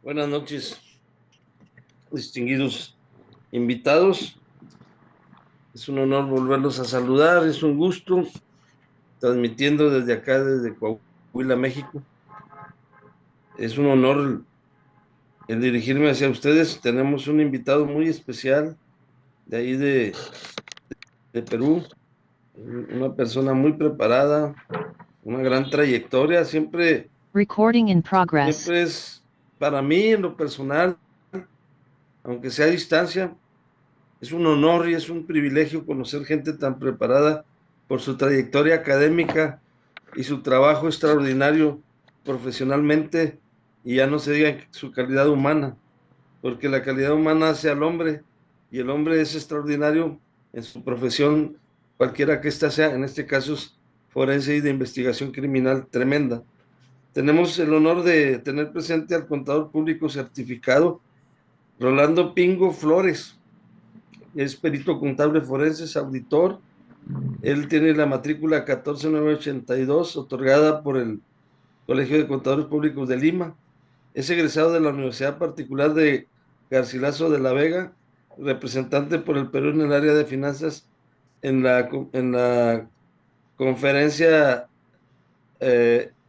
Buenas noches, distinguidos invitados. Es un honor volverlos a saludar, es un gusto, transmitiendo desde acá, desde Coahuila, México. Es un honor el dirigirme hacia ustedes. Tenemos un invitado muy especial de ahí de Perú, una persona muy preparada, una gran trayectoria. Recording in progress. Siempre es para mí, en lo personal, aunque sea a distancia, es un honor y es un privilegio conocer gente tan preparada por su trayectoria académica y su trabajo extraordinario profesionalmente, y ya no se diga su calidad humana, porque la calidad humana hace al hombre y el hombre es extraordinario en su profesión, cualquiera que ésta sea. En este caso es forense y de investigación criminal tremenda. Tenemos el honor de tener presente al contador público certificado Rolando Pingo Flores. Es perito contable forense, es auditor. Él tiene la matrícula 14982, otorgada por el Colegio de Contadores Públicos de Lima. Es egresado de la Universidad Particular de Garcilaso de la Vega, representante por el Perú en el área de finanzas en la Conferencia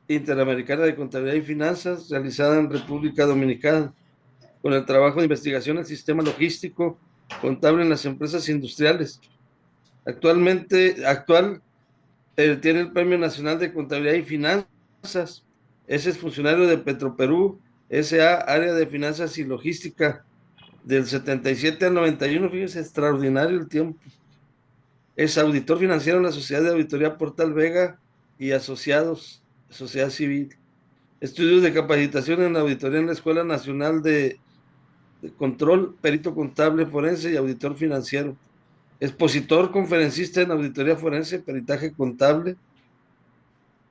Interamericana de Contabilidad y Finanzas, realizada en República Dominicana, con el trabajo de investigación del sistema logístico contable en las empresas industriales. Actual, tiene el Premio Nacional de Contabilidad y Finanzas. Ese es funcionario de Petroperú, S.A., área de finanzas y logística, del 77 al 91. Fíjese, extraordinario el tiempo. Es auditor financiero en la Sociedad de Auditoría Portal Vega y Asociados, Sociedad Civil. Estudios de capacitación en auditoría en la Escuela Nacional de Control, perito contable forense y auditor financiero. Expositor, conferencista en auditoría forense, peritaje contable.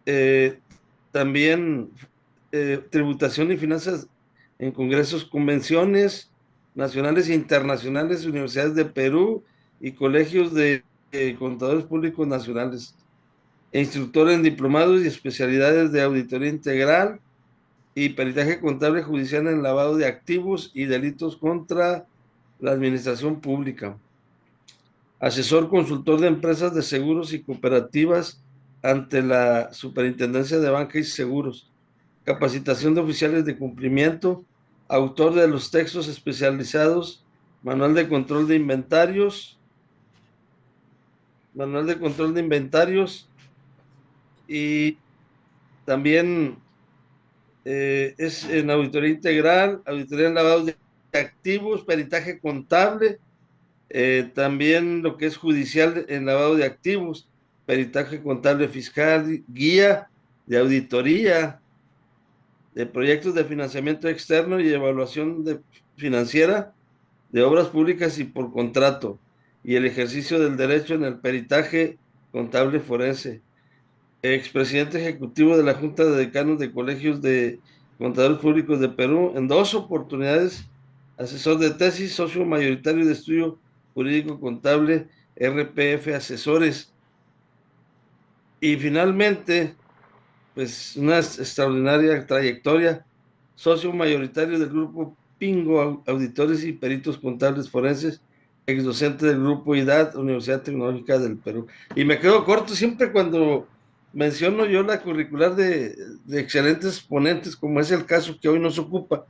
eh, También tributación y finanzas en congresos, convenciones nacionales e internacionales, universidades de Perú y colegios de contadores públicos nacionales. E instructor en diplomados y especialidades de auditoría integral y peritaje contable judicial en lavado de activos y delitos contra la administración pública. Asesor consultor de empresas de seguros y cooperativas ante la Superintendencia de Banca y Seguros. Capacitación de oficiales de cumplimiento, autor de los textos especializados, manual de control de inventarios, y también es en auditoría integral, auditoría en lavado de activos, peritaje contable. También lo que es judicial en lavado de activos, peritaje contable fiscal, guía de auditoría, de proyectos de financiamiento externo y evaluación financiera de obras públicas y por contrato, y el ejercicio del derecho en el peritaje contable forense. Expresidente ejecutivo de la Junta de Decanos de Colegios de Contadores Públicos de Perú en dos oportunidades, asesor de tesis, socio mayoritario de estudio jurídico contable, RPF Asesores. Y finalmente, pues una extraordinaria trayectoria, socio mayoritario del grupo Pingo Auditores y Peritos Contables Forenses, ex docente del grupo IDAD, Universidad Tecnológica del Perú. Y me quedo corto siempre cuando menciono yo la curricular de excelentes ponentes, como es el caso que hoy nos ocupa.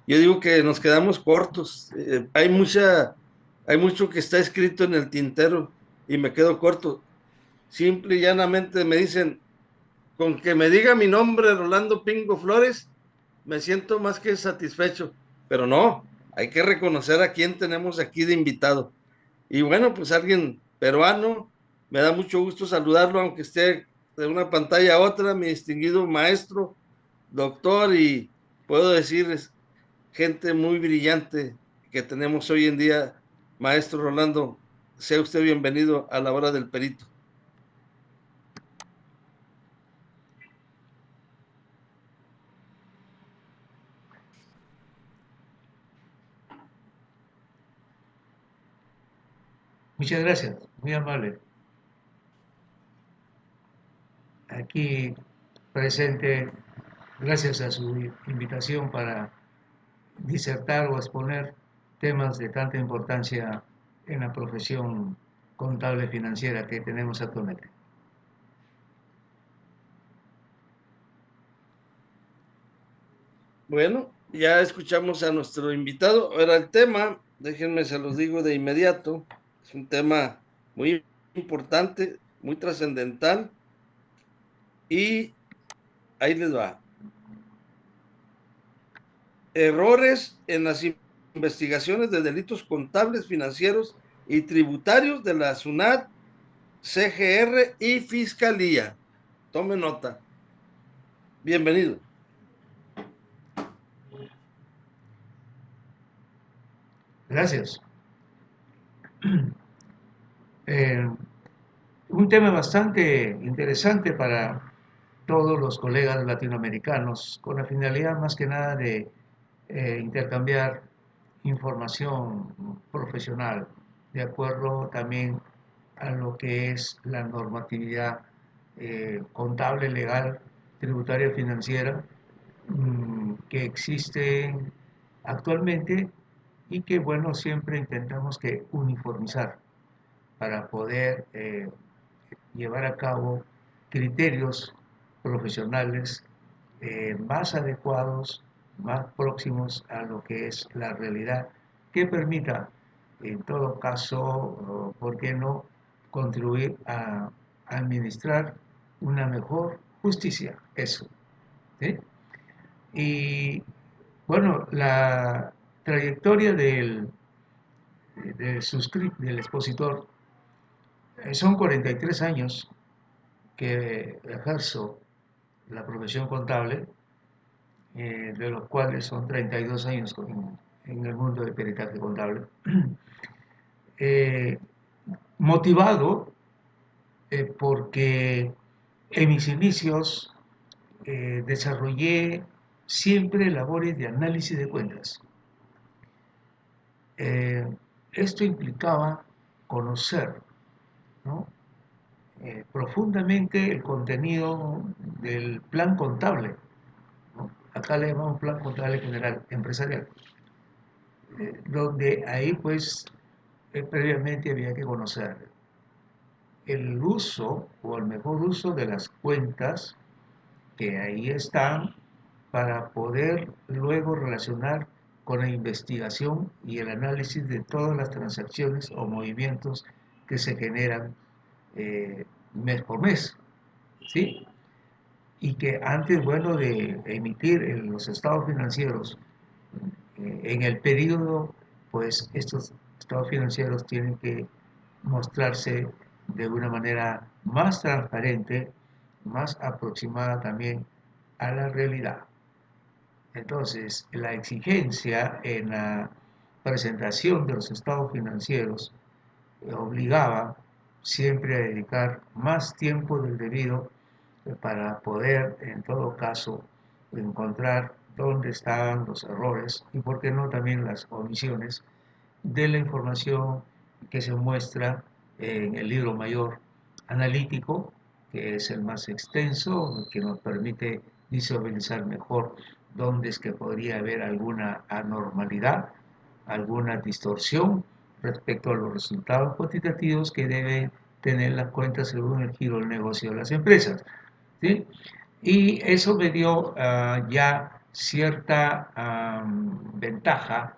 Yo digo que nos quedamos cortos. Hay mucho que está escrito en el tintero y me quedo corto. Simple y llanamente me dicen, con que me diga mi nombre, Rolando Pingo Flores, me siento más que satisfecho. Pero no, hay que reconocer a quién tenemos aquí de invitado. Y bueno, pues alguien peruano, me da mucho gusto saludarlo, aunque esté de una pantalla a otra, mi distinguido maestro, doctor, y puedo decir, gente muy brillante que tenemos hoy en día. Maestro Rolando, sea usted bienvenido a la hora del perito. Muchas gracias, muy amable. Aquí presente, gracias a su invitación para disertar o exponer temas de tanta importancia en la profesión contable financiera que tenemos actualmente. Bueno, ya escuchamos a nuestro invitado. Ahora el tema, déjenme se los digo de inmediato, es un tema muy importante, muy trascendental y ahí les va. Errores en las investigaciones de delitos contables, financieros y tributarios de la SUNAT, CGR y Fiscalía. Tome nota. Bienvenido. Gracias. Un tema bastante interesante para todos los colegas latinoamericanos, con la finalidad más que nada de intercambiar información profesional, de acuerdo también a lo que es la normatividad contable, legal, tributaria, financiera, que existe actualmente y que, bueno, siempre intentamos que uniformizar para poder llevar a cabo criterios profesionales más adecuados, más próximos a lo que es la realidad, que permita, en todo caso, ¿por qué no?, contribuir a administrar una mejor justicia. Eso. ¿Sí? Y bueno, la trayectoria del expositor son 43 años que ejerzo la profesión contable, de los cuales son 32 años en el mundo del peritaje contable, eh, motivado porque en mis inicios desarrollé siempre labores de análisis de cuentas. Esto implicaba conocer, ¿no?, profundamente el contenido del plan contable, ¿no? Acá le llamamos plan contable general empresarial, donde ahí pues previamente había que conocer el uso o el mejor uso de las cuentas que ahí están para poder luego relacionar con la investigación y el análisis de todas las transacciones o movimientos que se generan mes por mes, ¿sí? Y que antes, bueno, de emitir los estados financieros en el periodo, pues estos estados financieros tienen que mostrarse de una manera más transparente, más aproximada también a la realidad. Entonces, la exigencia en la presentación de los estados financieros obligaba siempre a dedicar más tiempo del debido para poder, en todo caso, encontrar dónde estaban los errores y, por qué no, también las omisiones de la información que se muestra en el libro mayor analítico, que es el más extenso, que nos permite visualizar mejor dónde es que podría haber alguna anormalidad, alguna distorsión respecto a los resultados cuantitativos que deben tener las cuentas según el giro del negocio de las empresas, ¿sí? Y eso me dio ya cierta ventaja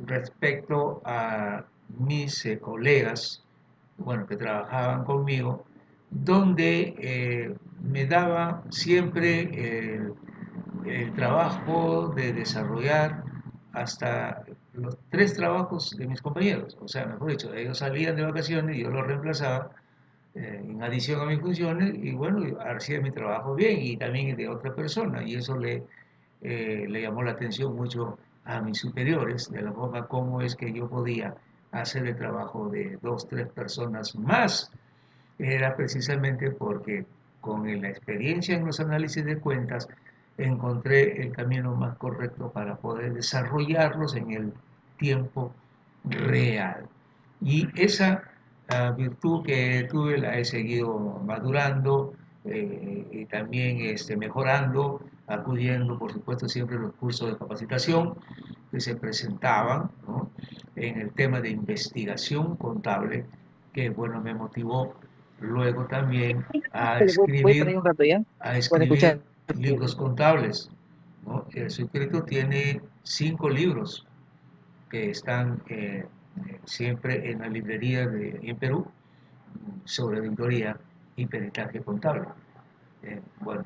respecto a mis colegas, bueno, que trabajaban conmigo, donde me daba siempre el trabajo de desarrollar hasta los 3 trabajos de mis compañeros. O sea, mejor dicho, ellos salían de vacaciones y yo los reemplazaba en adición a mis funciones, y bueno, hacía mi trabajo bien y también de otra persona, y eso le llamó la atención mucho a mis superiores, de la forma como es que yo podía hacer el trabajo de 2, 3 personas más. Era precisamente porque con la experiencia en los análisis de cuentas encontré el camino más correcto para poder desarrollarlos en el tiempo real. Y esa virtud que tuve la he seguido madurando y también mejorando acudiendo, por supuesto, siempre a los cursos de capacitación que se presentaban, ¿no?, en el tema de investigación contable, que bueno, me motivó luego también Voy para ahí un rato, ¿ya? a Pueden escribir escuchar. libros contables, ¿no? Su escrito tiene 5 libros que están siempre en la librería en Perú sobre auditoría y peritaje contable. Bueno,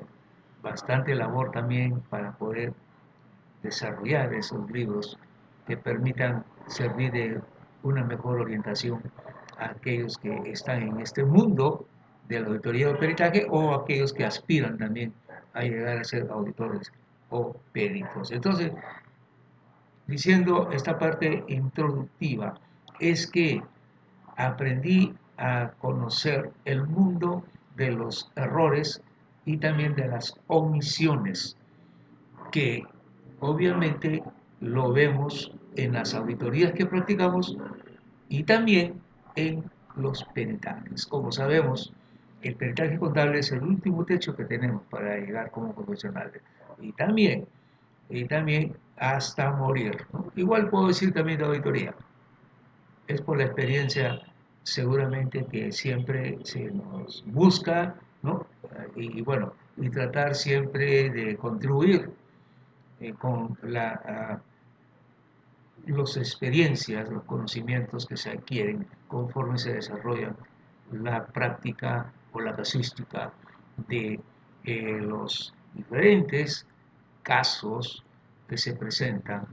bastante labor también para poder desarrollar esos libros que permitan servir de una mejor orientación a aquellos que están en este mundo de la auditoría o peritaje, o aquellos que aspiran también a llegar a ser auditores o peritos. Entonces, diciendo esta parte introductiva, es que aprendí a conocer el mundo de los errores y también de las omisiones, que obviamente lo vemos en las auditorías que practicamos y también en los peritajes. Como sabemos, el peritaje contable es el último techo que tenemos para llegar como profesionales. Y también hasta morir, ¿no? Igual puedo decir también de auditoría. Es por la experiencia seguramente que siempre se nos busca, ¿no? Y bueno, y tratar siempre de contribuir con las experiencias, los conocimientos que se adquieren conforme se desarrolla la práctica o la casuística de los diferentes casos que se presentan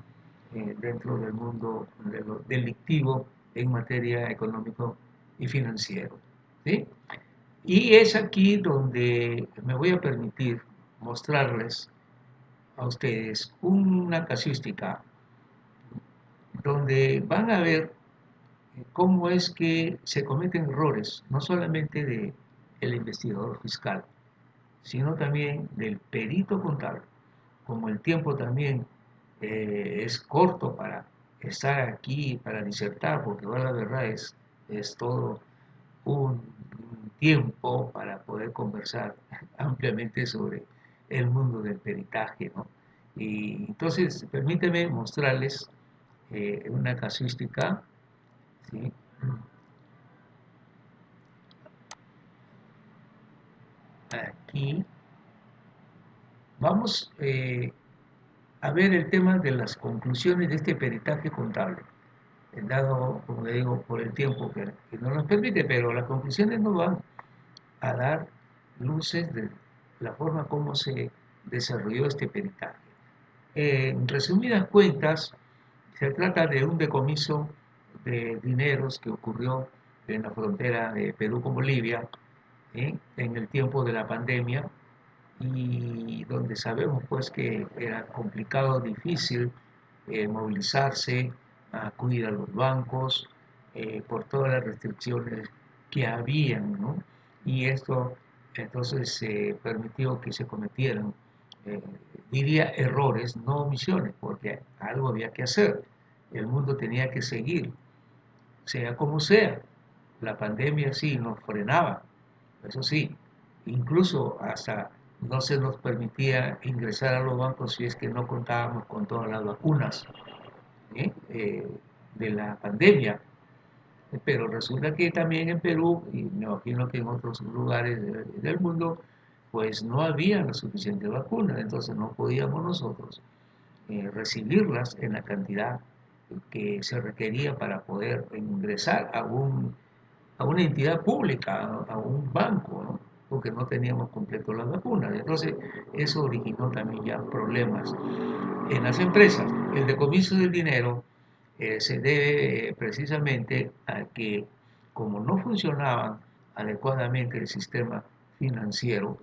dentro del mundo de lo delictivo en materia económico y financiero, ¿sí? Y es aquí donde me voy a permitir mostrarles a ustedes una casuística donde van a ver cómo es que se cometen errores, no solamente del investigador fiscal, sino también del perito contable. Como el tiempo también es corto para estar aquí, para disertar, porque ahora la verdad es todo un tiempo para poder conversar ampliamente sobre el mundo del peritaje, ¿no? Y entonces, permíteme mostrarles una casuística, ¿sí? Aquí vamos a ver el tema de las conclusiones de este peritaje contable, dado, como le digo, por el tiempo que no nos permite, pero las conclusiones nos van a dar luces de la forma como se desarrolló este peritaje. En resumidas cuentas, se trata de un decomiso de dineros que ocurrió en la frontera de Perú con Bolivia en el tiempo de la pandemia, y donde sabemos pues que era complicado, difícil movilizarse, acudir a los bancos por todas las restricciones que habían, ¿no? Y esto entonces permitió que se cometieran, eh, diría, errores, no omisiones, porque algo había que hacer, el mundo tenía que seguir, sea como sea. La pandemia sí nos frenaba, eso sí, incluso hasta no se nos permitía ingresar a los bancos si es que no contábamos con todas las vacunas ¿eh? De la pandemia. Pero resulta que también en Perú, y me imagino que en otros lugares del mundo, pues no había la suficiente vacuna, entonces no podíamos nosotros recibirlas en la cantidad que se requería para poder ingresar a una entidad pública, a un banco, ¿no? Porque no teníamos completo las vacunas. Entonces, eso originó también ya problemas en las empresas. El decomiso del dinero se debe precisamente a que, como no funcionaba adecuadamente el sistema financiero,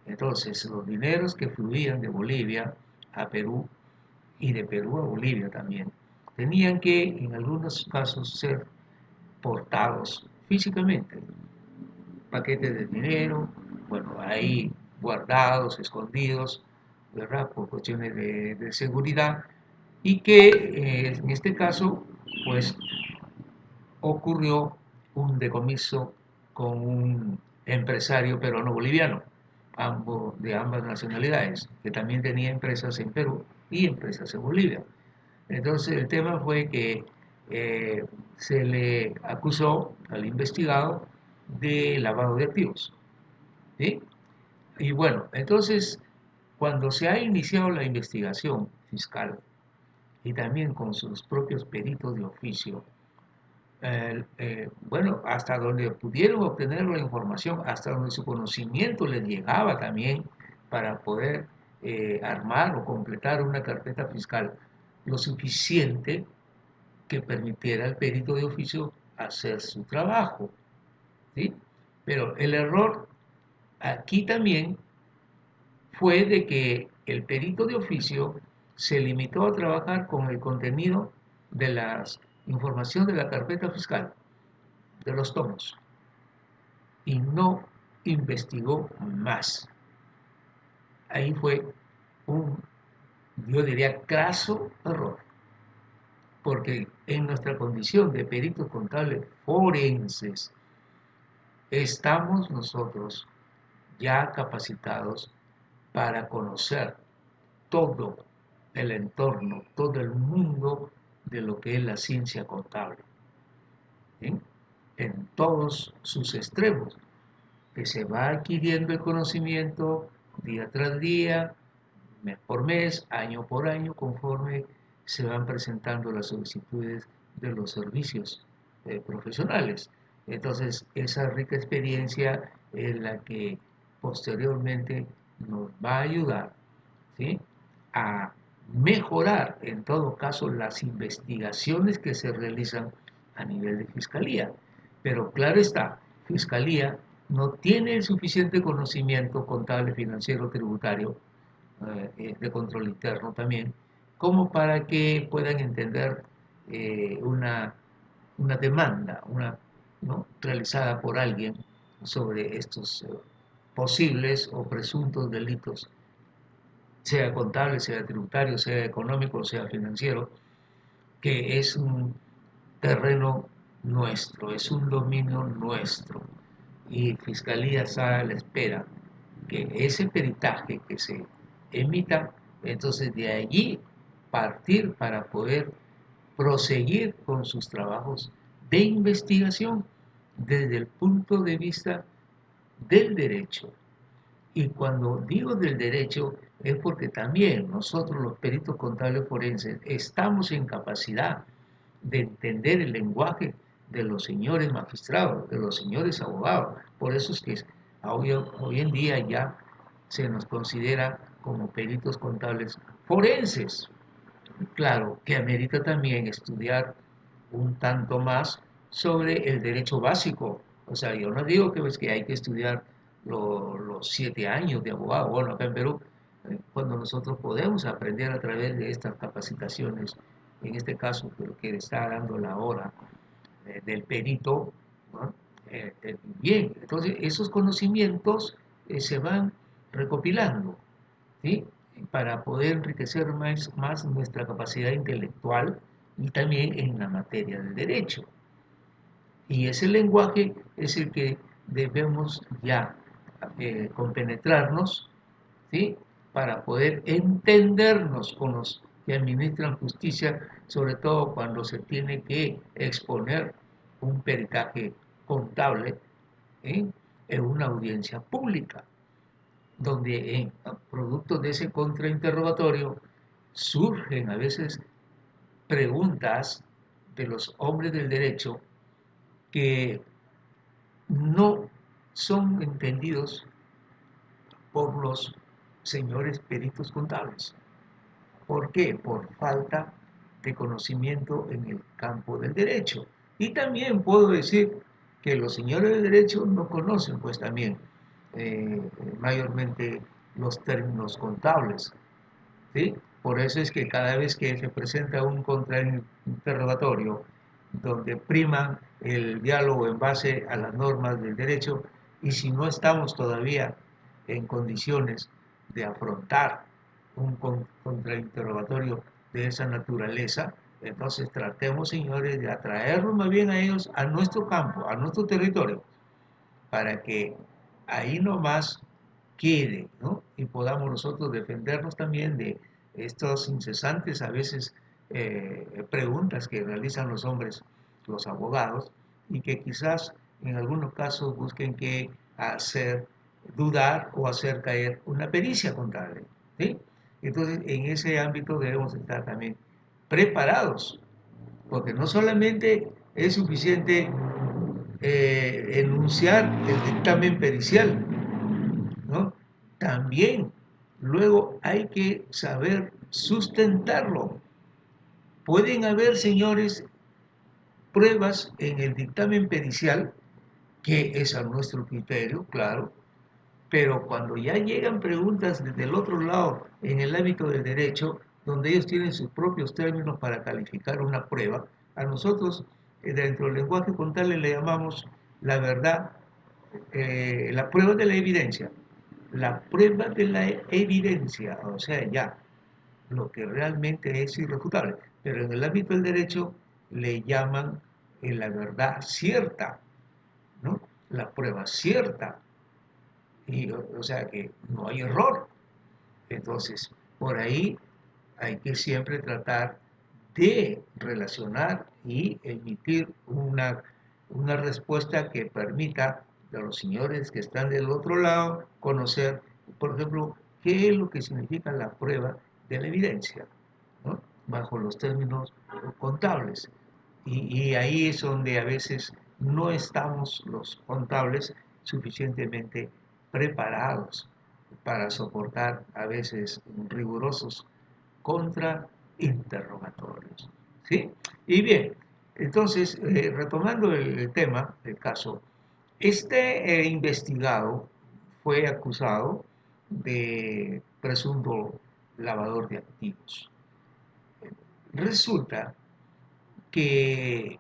entonces los dineros que fluían de Bolivia a Perú y de Perú a Bolivia también, tenían que en algunos casos ser portados físicamente, paquetes de dinero, bueno, ahí guardados, escondidos, ¿verdad? Por cuestiones de seguridad, y que en este caso, pues, ocurrió un decomiso con un empresario peruano boliviano, de ambas nacionalidades, que también tenía empresas en Perú y empresas en Bolivia. Entonces el tema fue que se le acusó al investigado de lavado de activos, ¿sí? Y bueno, entonces cuando se ha iniciado la investigación fiscal y también con sus propios peritos de oficio, bueno, hasta donde pudieron obtener la información, hasta donde su conocimiento les llegaba también para poder armar o completar una carpeta fiscal lo suficiente que permitiera al perito de oficio hacer su trabajo, ¿sí? Pero el error aquí también fue de que el perito de oficio se limitó a trabajar con el contenido de la información de la carpeta fiscal, de los tomos, y no investigó más. Ahí fue un, yo diría, craso error, porque en nuestra condición de peritos contables forenses, estamos nosotros ya capacitados para conocer todo el entorno, todo el mundo de lo que es la ciencia contable, ¿sí? En todos sus extremos, que se va adquiriendo el conocimiento día tras día, mes por mes, año por año, conforme se van presentando las solicitudes de los servicios profesionales. Entonces, esa rica experiencia es la que posteriormente nos va a ayudar, ¿sí?, a mejorar, en todo caso, las investigaciones que se realizan a nivel de fiscalía. Pero claro está, fiscalía no tiene el suficiente conocimiento contable, financiero, tributario, de control interno también, como para que puedan entender una demanda, ¿no?, realizada por alguien sobre estos posibles o presuntos delitos, sea contable, sea tributario, sea económico, sea financiero, que es un terreno nuestro, es un dominio nuestro. Y Fiscalía está a la espera que ese peritaje que se emita, entonces de allí partir para poder proseguir con sus trabajos de investigación desde el punto de vista del derecho. Y cuando digo del derecho es porque también nosotros los peritos contables forenses estamos en capacidad de entender el lenguaje de los señores magistrados, de los señores abogados. Por eso es que hoy en día ya se nos considera como peritos contables forenses. Claro que amerita también estudiar un tanto más sobre el derecho básico. O sea, yo no digo que, pues, que hay que estudiar los 7 años de abogado. Bueno, acá en Perú, cuando nosotros podemos aprender a través de estas capacitaciones, en este caso, lo que está dando la hora del perito, ¿no? Bien, entonces esos conocimientos se van recopilando, ¿sí?, para poder enriquecer más nuestra capacidad intelectual y también en la materia del derecho. Y ese lenguaje es el que debemos ya compenetrarnos, ¿sí?, para poder entendernos con los que administran justicia, sobre todo cuando se tiene que exponer un peritaje contable, ¿sí?, en una audiencia pública, donde en producto de ese contrainterrogatorio surgen a veces preguntas de los hombres del derecho que no son entendidos por los señores peritos contables. ¿Por qué? Por falta de conocimiento en el campo del derecho. Y también puedo decir que los señores del derecho no conocen, pues también, mayormente los términos contables, ¿sí? Por eso es que cada vez que se presenta un contrainterrogatorio donde priman el diálogo en base a las normas del derecho, y si no estamos todavía en condiciones de afrontar un contrainterrogatorio de esa naturaleza, entonces tratemos, señores, de atraerlos más bien a ellos a nuestro campo, a nuestro territorio, para que ahí nomás quede, ¿no? Y podamos nosotros defendernos también de estos incesantes, a veces, preguntas que realizan los hombres, los abogados, y que quizás en algunos casos busquen que hacer dudar o hacer caer una pericia contable, ¿sí? Entonces, en ese ámbito debemos estar también preparados, porque no solamente es suficiente enunciar el dictamen pericial, ¿no? También luego hay que saber sustentarlo. Pueden haber, señores, pruebas en el dictamen pericial, que es a nuestro criterio, claro, pero cuando ya llegan preguntas desde el otro lado, en el ámbito del derecho, donde ellos tienen sus propios términos para calificar una prueba, a nosotros, dentro del lenguaje contable, le llamamos la verdad, la prueba de la evidencia. La prueba de la evidencia, o sea, ya, lo que realmente es irrefutable. Pero en el ámbito del derecho le llaman la verdad cierta, ¿no? La prueba cierta. Y, o sea que no hay error. Entonces, por ahí hay que siempre tratar de relacionar y emitir una respuesta que permita a los señores que están del otro lado conocer, por ejemplo, qué es lo que significa la prueba de la evidencia, ¿no? Bajo los términos contables. Y ahí es donde a veces no estamos los contables suficientemente preparados para soportar a veces rigurosos contrainterrogatorios, ¿sí? Y bien, entonces, retomando el tema, el caso, este investigado fue acusado de presunto lavador de activos. Resulta que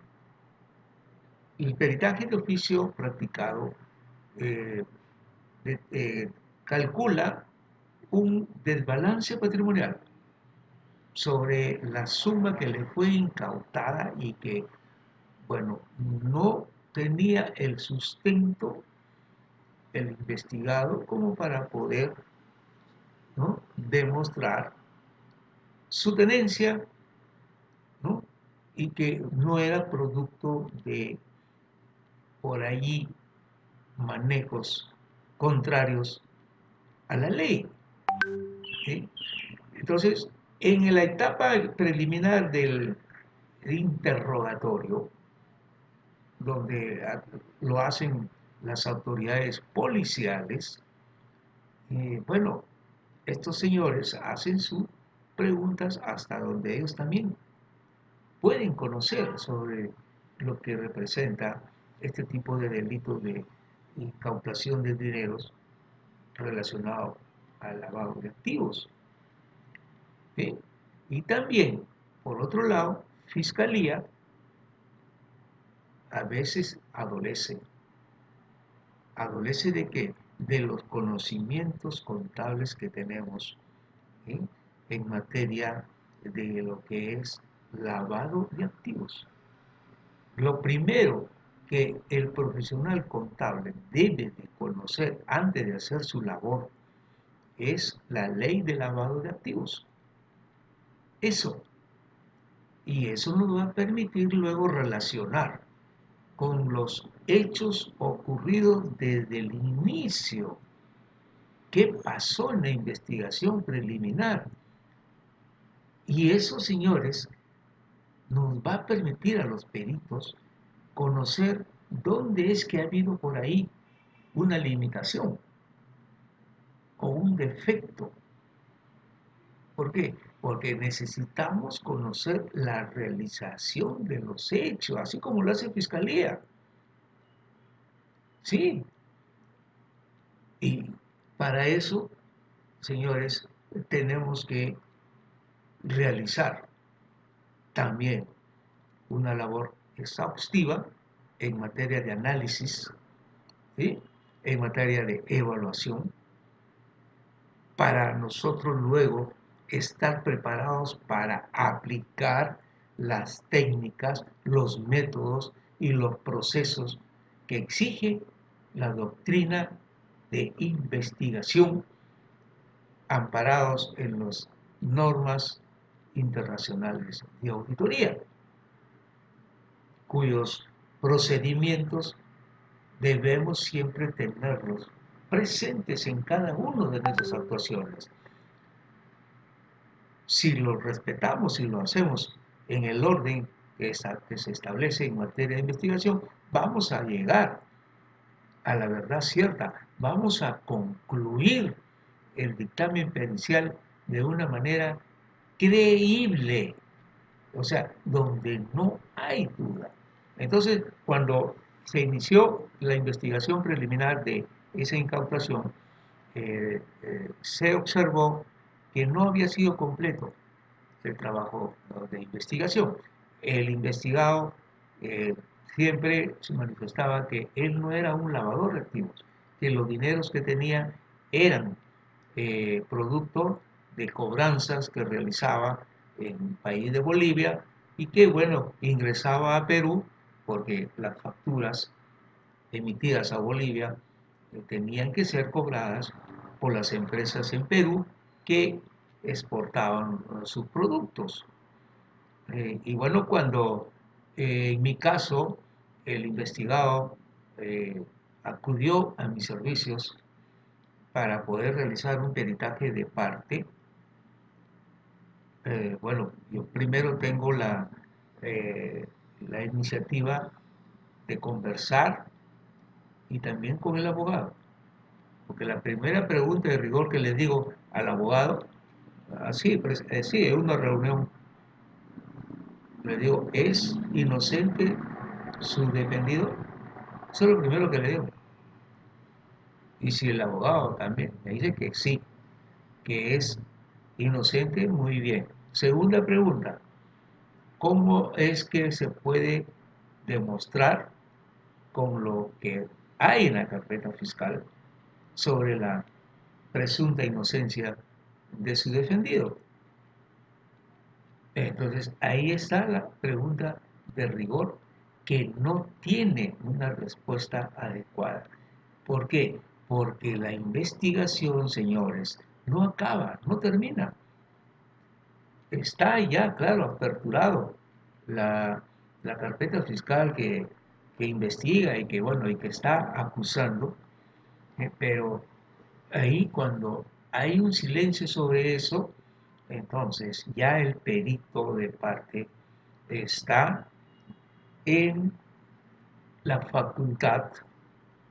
el peritaje de oficio practicado eh, calcula un desbalance patrimonial sobre la suma que le fue incautada y que, bueno, no tenía el sustento el investigado como para poder, ¿no?, demostrar su tenencia, ¿no?, y que no era producto de, por allí, manejos contrarios a la ley, ¿sí? Entonces, en la etapa preliminar del interrogatorio, donde lo hacen las autoridades policiales, bueno, estos señores hacen sus preguntas hasta donde ellos también pueden conocer sobre lo que representa este tipo de delitos de incautación de dineros relacionado al lavado de activos, ¿sí? Y también, por otro lado, Fiscalía a veces adolece. ¿Adolece de qué? De los conocimientos contables que tenemos, ¿sí?, en materia de lo que es lavado de activos. Lo primero que el profesional contable debe de conocer antes de hacer su labor es la ley de lavado de activos. Eso. Y eso nos va a permitir luego relacionar con los hechos ocurridos desde el inicio. ¿Qué pasó en la investigación preliminar? Y eso, señores, nos va a permitir a los peritos conocer dónde es que ha habido por ahí una limitación o un defecto. ¿Por qué? Porque necesitamos conocer la realización de los hechos, así como lo hace Fiscalía. Sí. Y para eso, señores, tenemos que realizar también una labor exhaustiva en materia de análisis, ¿sí?, en materia de evaluación, para nosotros luego estar preparados para aplicar las técnicas, los métodos y los procesos que exige la doctrina de investigación amparados en las normas internacionales de auditoría, cuyos procedimientos debemos siempre tenerlos presentes en cada una de nuestras actuaciones. Si lo respetamos y lo hacemos en el orden que se establece en materia de investigación, vamos a llegar a la verdad cierta, vamos a concluir el dictamen pericial de una manera creíble, o sea, donde no hay duda. Entonces, cuando se inició la investigación preliminar de esa incautación, se observó que no había sido completo el trabajo de investigación. El investigado siempre se manifestaba que él no era un lavador de activos, que los dineros que tenía eran producto de cobranzas que realizaba en el país de Bolivia y que, bueno, ingresaba a Perú porque las facturas emitidas a Bolivia tenían que ser cobradas por las empresas en Perú que exportaban sus productos. Y bueno, cuando en mi caso el investigado acudió a mis servicios para poder realizar un peritaje de parte, bueno, yo primero tengo la iniciativa de conversar y también con el abogado. Porque la primera pregunta de rigor que le digo al abogado, así, sí, es una reunión, le digo, ¿es inocente su defendido? Eso es lo primero que le digo. Y si el abogado también me dice que sí, que es inocente, muy bien. Segunda pregunta, ¿cómo es que se puede demostrar con lo que hay en la carpeta fiscal sobre la presunta inocencia de su defendido? Entonces, ahí está la pregunta de rigor que no tiene una respuesta adecuada. ¿Por qué? Porque la investigación, señores, no acaba, no termina. Está ya, claro, aperturado la carpeta fiscal que investiga y que, bueno, y que está acusando, pero ahí cuando hay un silencio sobre eso, entonces ya el perito de parte está en la facultad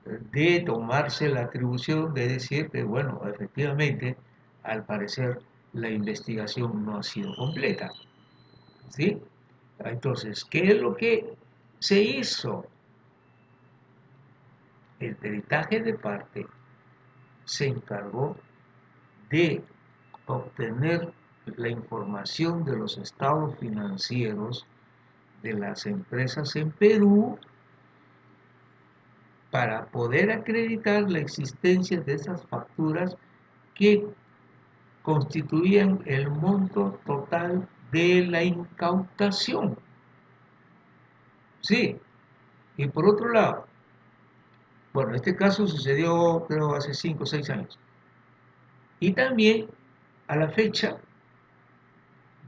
de tomarse la atribución de decir que, bueno, efectivamente, al parecer la investigación no ha sido completa. ¿Sí? Entonces, ¿qué es lo que se hizo? El peritaje de parte se encargó de obtener la información de los estados financieros de las empresas en Perú para poder acreditar la existencia de esas facturas que constituían el monto total de la incautación. Sí, y por otro lado, bueno, este caso sucedió creo hace 5 o 6 años. Y también a la fecha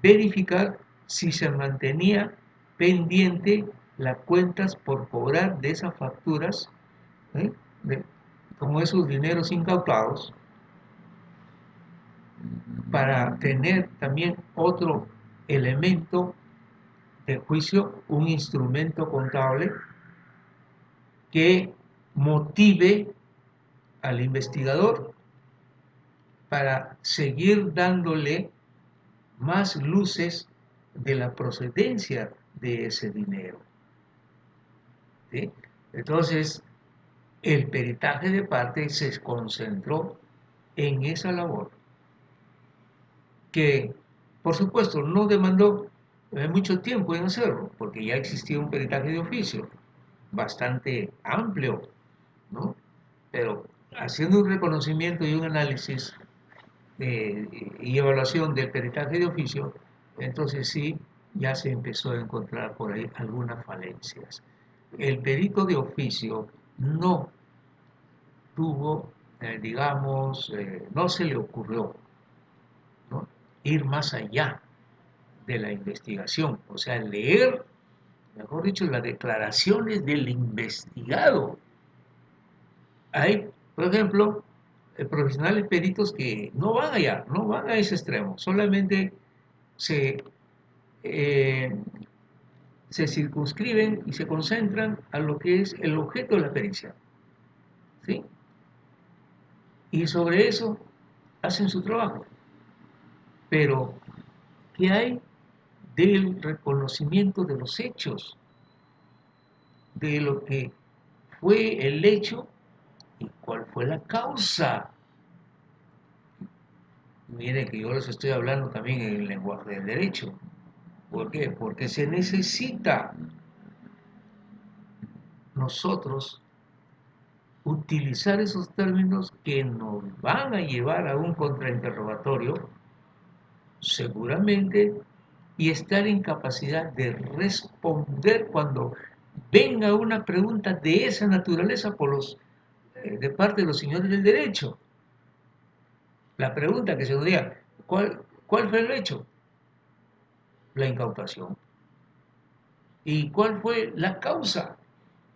verificar si se mantenía pendiente las cuentas por cobrar de esas facturas, ¿eh? Como esos dineros incautados, para tener también otro elemento de juicio, un instrumento contable que motive al investigador para seguir dándole más luces de la procedencia de ese dinero. ¿Sí? Entonces, el peritaje de parte se concentró en esa labor, que por supuesto no demandó mucho tiempo en hacerlo, porque ya existía un peritaje de oficio bastante amplio, ¿no? Pero haciendo un reconocimiento y un análisis y evaluación del peritaje de oficio, entonces sí, ya se empezó a encontrar por ahí algunas falencias. El perito de oficio no tuvo digamos, no se le ocurrió, ¿no?, ir más allá de la investigación, o sea, leer, mejor dicho, las declaraciones del investigado. Hay, por ejemplo, profesionales peritos que no van allá, no van a ese extremo, solamente se, eh, se circunscriben y se concentran a lo que es el objeto de la pericia, ¿sí? Y sobre eso hacen su trabajo. Pero, ¿qué hay del reconocimiento de los hechos, de lo que fue el hecho y cuál fue la causa? Miren que yo les estoy hablando también en el lenguaje del derecho. ¿Por qué? Porque se necesita nosotros utilizar esos términos que nos van a llevar a un contrainterrogatorio, seguramente, y estar en capacidad de responder cuando venga una pregunta de esa naturaleza de parte de los señores del derecho. La pregunta que se nos diga, ¿cuál fue el hecho? La incautación. ¿Y cuál fue la causa?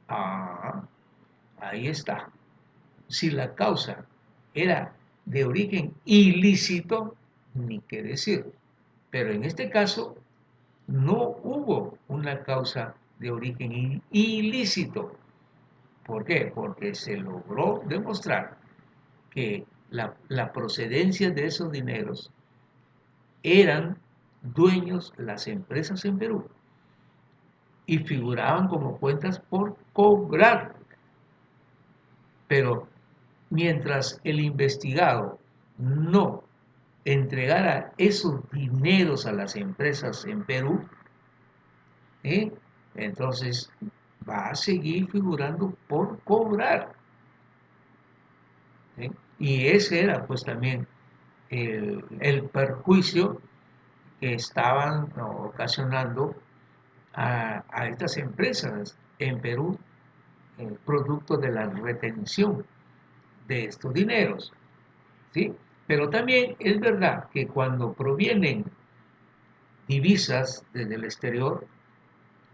Ah, ahí está. Si la causa era de origen ilícito, ni qué decir. Pero en este caso no hubo una causa de origen ilícito. ¿Por qué? Porque se logró demostrar que la procedencia de esos dineros eran dueños las empresas en Perú y figuraban como cuentas por cobrar. Pero mientras el investigado no entregara esos dineros a las empresas en Perú, ¿eh?, entonces va a seguir figurando por cobrar, ¿eh? Y ese era pues también el perjuicio que estaban ocasionando a estas empresas en Perú, producto de la retención de estos dineros, ¿sí? Pero también es verdad que cuando provienen divisas desde el exterior,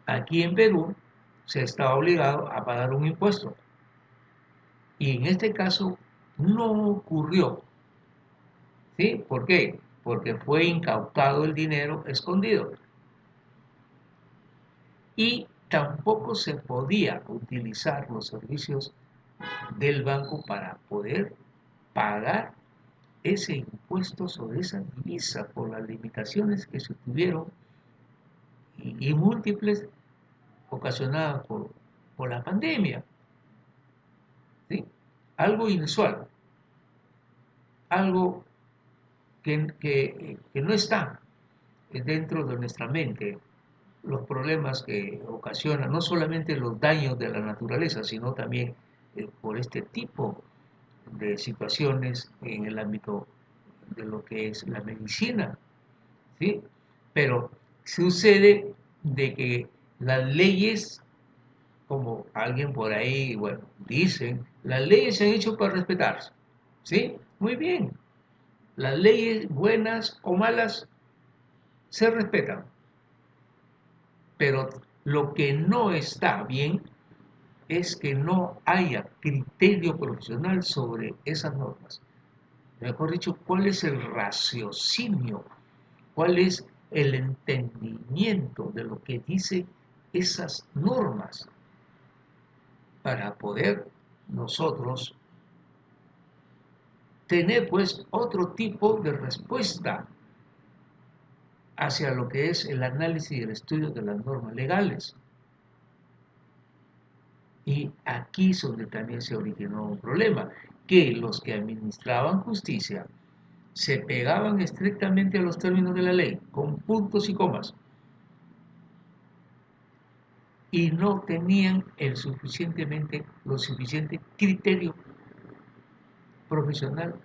aquí en Perú se está obligado a pagar un impuesto. Y en este caso no ocurrió, ¿sí? ¿Por qué? Porque fue incautado el dinero escondido. Y tampoco se podía utilizar los servicios del banco para poder pagar ese impuesto sobre esa divisa por las limitaciones que se tuvieron y múltiples ocasionadas por la pandemia, ¿sí? Algo inusual, algo que no está dentro de nuestra mente, los problemas que ocasionan, no solamente los daños de la naturaleza, sino también por este tipo de situaciones en el ámbito de lo que es la medicina, ¿sí? Pero sucede de que las leyes, como alguien por ahí, bueno, dicen, las leyes se han hecho para respetarse, ¿sí? Muy bien, las leyes buenas o malas se respetan, pero lo que no está bien es que no haya criterio profesional sobre esas normas. Mejor dicho, ¿cuál es el raciocinio? ¿Cuál es el entendimiento de lo que dicen esas normas para poder nosotros tener pues otro tipo de respuesta hacia lo que es el análisis y el estudio de las normas legales? Y aquí es donde también se originó un problema, que los que administraban justicia se pegaban estrictamente a los términos de la ley, con puntos y comas, y no tenían lo suficiente criterio profesional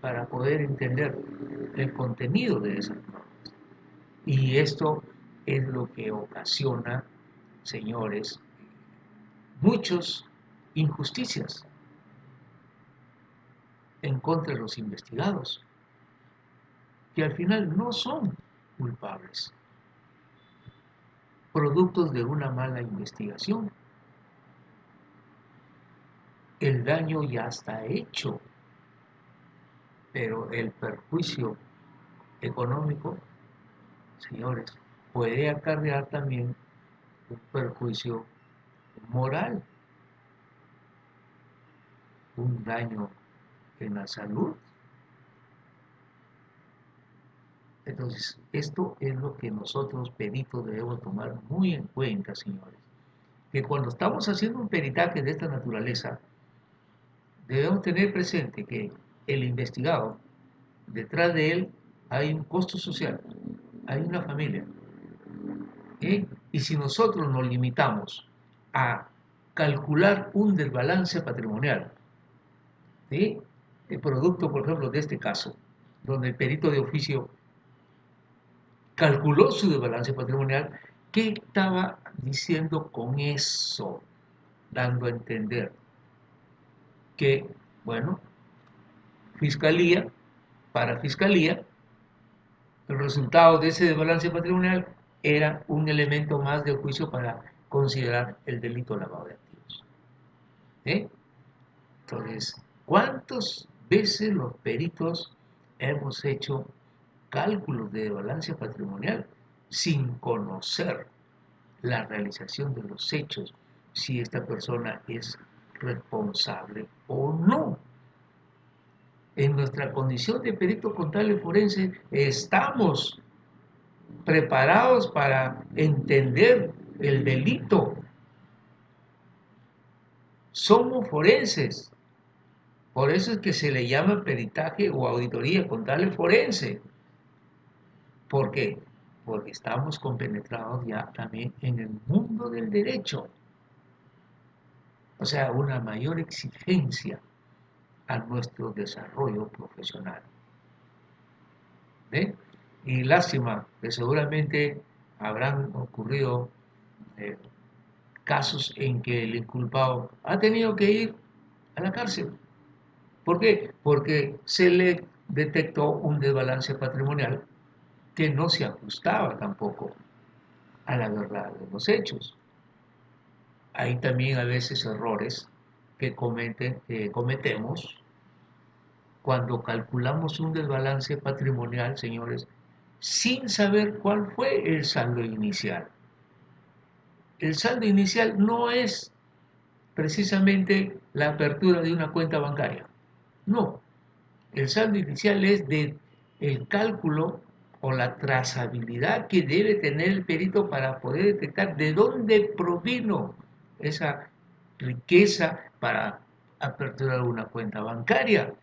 para poder entender el contenido de esas normas. Y esto es lo que ocasiona, señores, muchas injusticias. en contra de los investigados, que al final no son culpables, productos de una mala investigación. El daño ya está hecho, pero el perjuicio económico, señores, puede acarrear también un perjuicio moral, un daño en la salud. Entonces, esto es lo que nosotros peritos debemos tomar muy en cuenta, señores. Que cuando estamos haciendo un peritaje de esta naturaleza, debemos tener presente que el investigado, detrás de él hay un costo social, hay una familia. Y si nosotros nos limitamos a calcular un desbalance patrimonial, ¿sí? El producto, por ejemplo, de este caso, donde el perito de oficio calculó su desbalance patrimonial, ¿qué estaba diciendo con eso? Dando a entender que, bueno, fiscalía, para fiscalía, el resultado de ese desbalance patrimonial era un elemento más de juicio para considerar el delito de lavado de activos. Entonces, ¿cuántas veces los peritos hemos hecho cálculos de desbalance patrimonial sin conocer la realización de los hechos, si esta persona es responsable o no? En nuestra condición de perito contable forense estamos preparados para entender el delito. Somos forenses. Por eso es que se le llama peritaje o auditoría contable forense. ¿Por qué? Porque estamos compenetrados ya también en el mundo del derecho. O sea, una mayor exigencia a nuestro desarrollo profesional. ¿Ve? Y lástima que seguramente habrán ocurrido casos en que el inculpado ha tenido que ir a la cárcel. ¿Por qué? Porque se le detectó un desbalance patrimonial que no se ajustaba tampoco a la verdad de los hechos. Hay también a veces errores que cometemos cuando calculamos un desbalance patrimonial, señores, sin saber cuál fue el saldo inicial. El saldo inicial no es precisamente la apertura de una cuenta bancaria. No, el saldo inicial es el cálculo o la trazabilidad que debe tener el perito para poder detectar de dónde provino esa riqueza para aperturar una cuenta bancaria.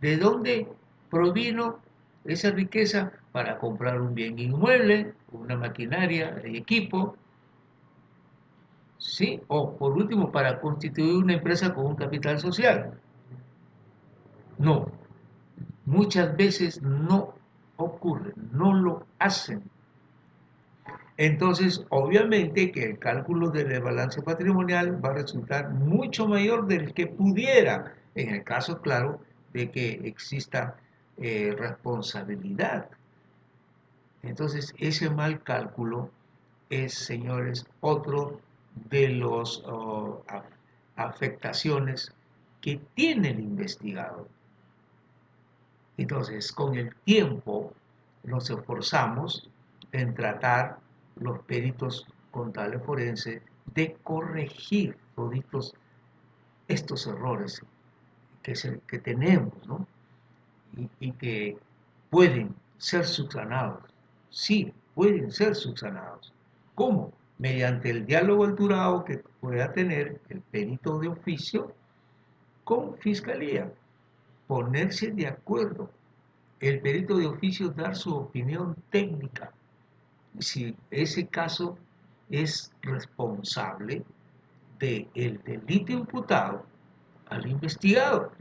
¿De dónde provino esa riqueza para comprar un bien inmueble, una maquinaria y equipo? ¿Sí? O por último, para constituir una empresa con un capital social. No, muchas veces no ocurre, no lo hacen. Entonces, obviamente que el cálculo del desbalance patrimonial va a resultar mucho mayor del que pudiera, en el caso, claro, de que exista responsabilidad. Entonces, ese mal cálculo es, señores, otro de las afectaciones que tiene el investigado. Entonces, con el tiempo nos esforzamos en tratar los peritos contables forenses de corregir todos estos errores que tenemos, ¿no? Y que pueden ser subsanados. Sí, pueden ser subsanados. ¿Cómo? Mediante el diálogo alturado que pueda tener el perito de oficio con fiscalía. Ponerse de acuerdo. El perito de oficio dar su opinión técnica. Si ese caso es responsable del delito imputado al investigado.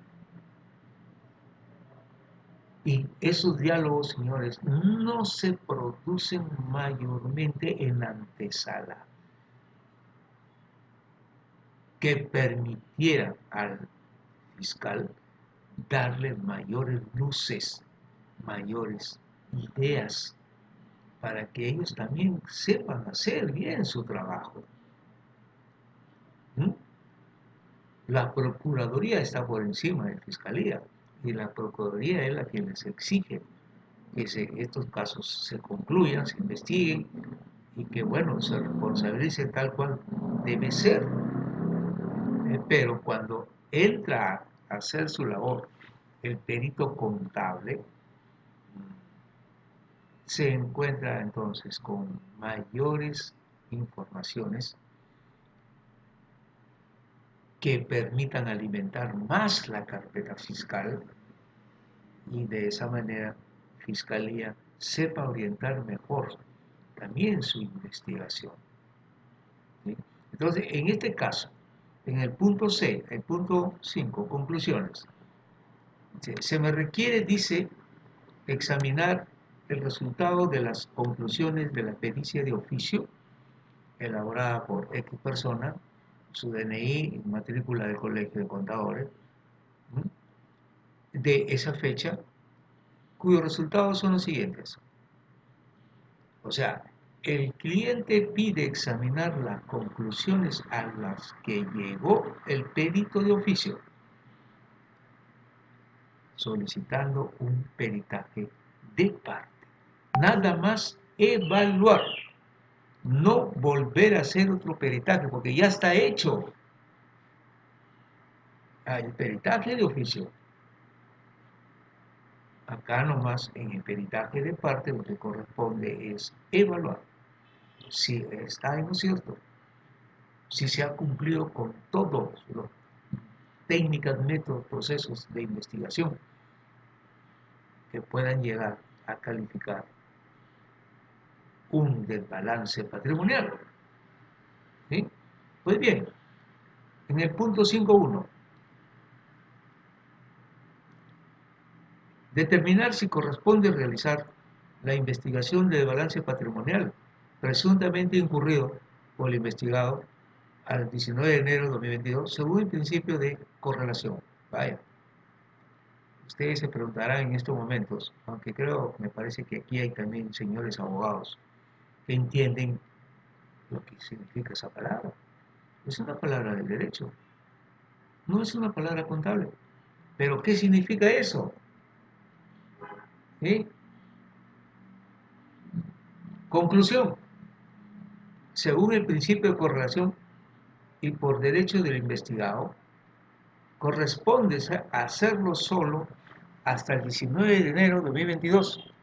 Y esos diálogos, señores, no se producen mayormente en antesala, que permitiera al fiscal darle mayores luces, mayores ideas, para que ellos también sepan hacer bien su trabajo. ¿Mm? La Procuraduría está por encima de Fiscalía y la Procuraduría es la que les exige que estos casos se concluyan, se investiguen y que, bueno, se responsabilice tal cual debe ser. Pero cuando entra a hacer su labor el perito contable, se encuentra entonces con mayores informaciones que permitan alimentar más la carpeta fiscal y de esa manera Fiscalía sepa orientar mejor también su investigación. ¿Sí? Entonces, en este caso, en el punto 6, el punto 5, conclusiones, se me requiere, dice, examinar el resultado de las conclusiones de la pericia de oficio elaborada por X persona, su DNI y matrícula del Colegio de Contadores, de esa fecha, cuyos resultados son los siguientes. O sea, el cliente pide examinar las conclusiones a las que llegó el perito de oficio, solicitando un peritaje de parte. Nada más evaluar, no volver a hacer otro peritaje, porque ya está hecho. El peritaje de oficio. Acá nomás en el peritaje de parte lo que corresponde es evaluar si está en lo cierto, si se ha cumplido con todos los técnicas, métodos, procesos de investigación que puedan llegar a calificar un desbalance patrimonial. ¿Sí? Pues bien, en el punto 5.1, determinar si corresponde realizar la investigación de desbalance patrimonial presuntamente incurrido por el investigado al 19 de enero de 2022 según el principio de correlación. Vaya, ustedes se preguntarán en estos momentos, aunque me parece que aquí hay también señores abogados que entienden lo que significa esa palabra. Es una palabra del derecho, no es una palabra contable. ¿Pero qué significa eso? ¿Sí? Conclusión. Según el principio de correlación y por derecho del investigado, corresponde hacerlo solo hasta el 19 de enero de 2022,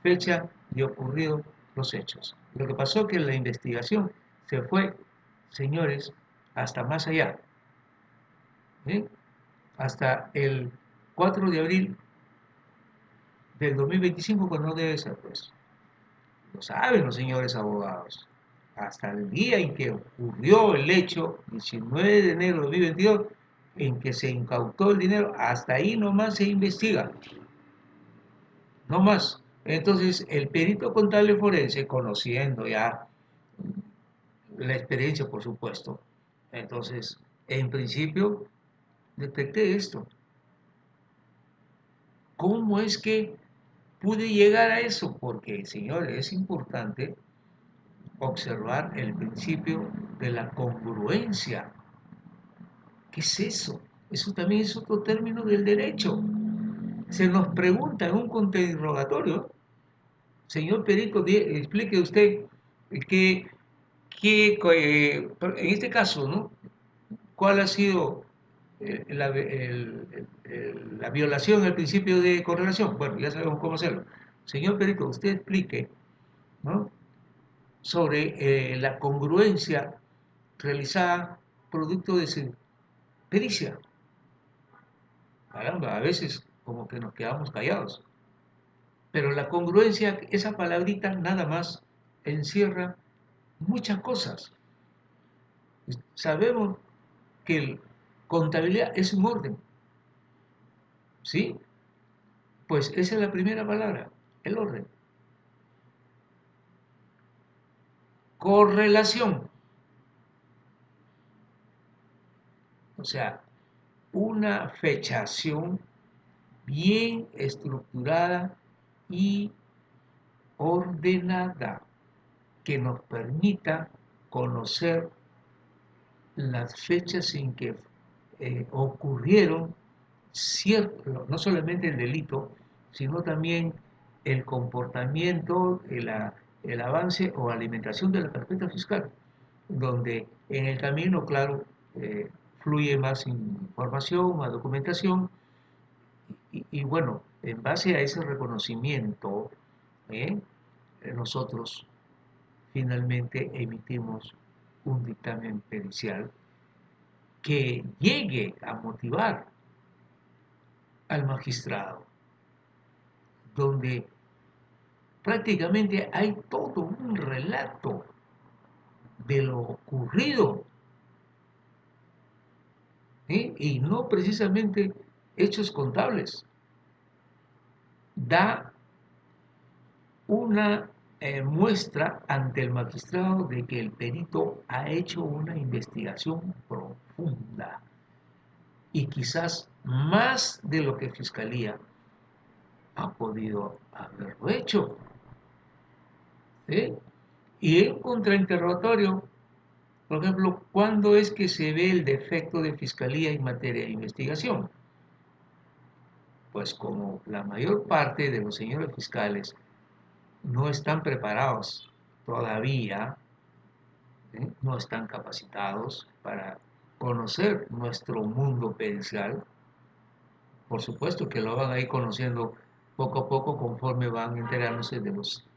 fecha de ocurrido los hechos. Lo que pasó es que la investigación se fue, señores, hasta más allá, ¿sí? Hasta el 4 de abril del 2025, cuando no debe ser, pues. Lo saben los señores abogados. Hasta el día en que ocurrió el hecho, 19 de enero de 2022, en que se incautó el dinero, hasta ahí nomás se investiga. No más. Entonces, el perito contable forense, conociendo ya la experiencia, por supuesto, entonces, en principio, detecté esto. ¿Cómo es que pude llegar a eso? Porque, señores, es importante observar el principio de la congruencia. ¿Qué es eso? Eso también es otro término del derecho. Se nos pregunta en un contrainterrogatorio, señor perito, explique usted que, en este caso, ¿no? ¿Cuál ha sido la violación al principio de correlación? Bueno, ya sabemos cómo hacerlo. Señor perito, usted explique, ¿no?, sobre la congruencia realizada producto de su pericia. Caramba, a veces como que nos quedamos callados. Pero la congruencia, esa palabrita nada más encierra muchas cosas. Sabemos que contabilidad es un orden, ¿sí? Pues esa es la primera palabra, el orden. Correlación. O sea, una fechación bien estructurada y ordenada que nos permita conocer las fechas en que ocurrieron no solamente el delito, sino también el comportamiento, el avance o alimentación de la carpeta fiscal, donde en el camino, claro, fluye más información, más documentación, y bueno, en base a ese reconocimiento, ¿eh? Nosotros finalmente emitimos un dictamen pericial que llegue a motivar al magistrado, donde prácticamente hay todo un relato de lo ocurrido, ¿eh? Y no precisamente hechos contables. Da una muestra ante el magistrado de que el perito ha hecho una investigación profunda y quizás más de lo que Fiscalía ha podido haberlo hecho, ¿sí? Y en contrainterrogatorio, por ejemplo, ¿cuándo es que se ve el defecto de Fiscalía en materia de investigación? Pues como la mayor parte de los señores fiscales no están preparados todavía, no están capacitados para conocer nuestro mundo pericial. Por supuesto que lo van a ir conociendo poco a poco conforme van enterándose de los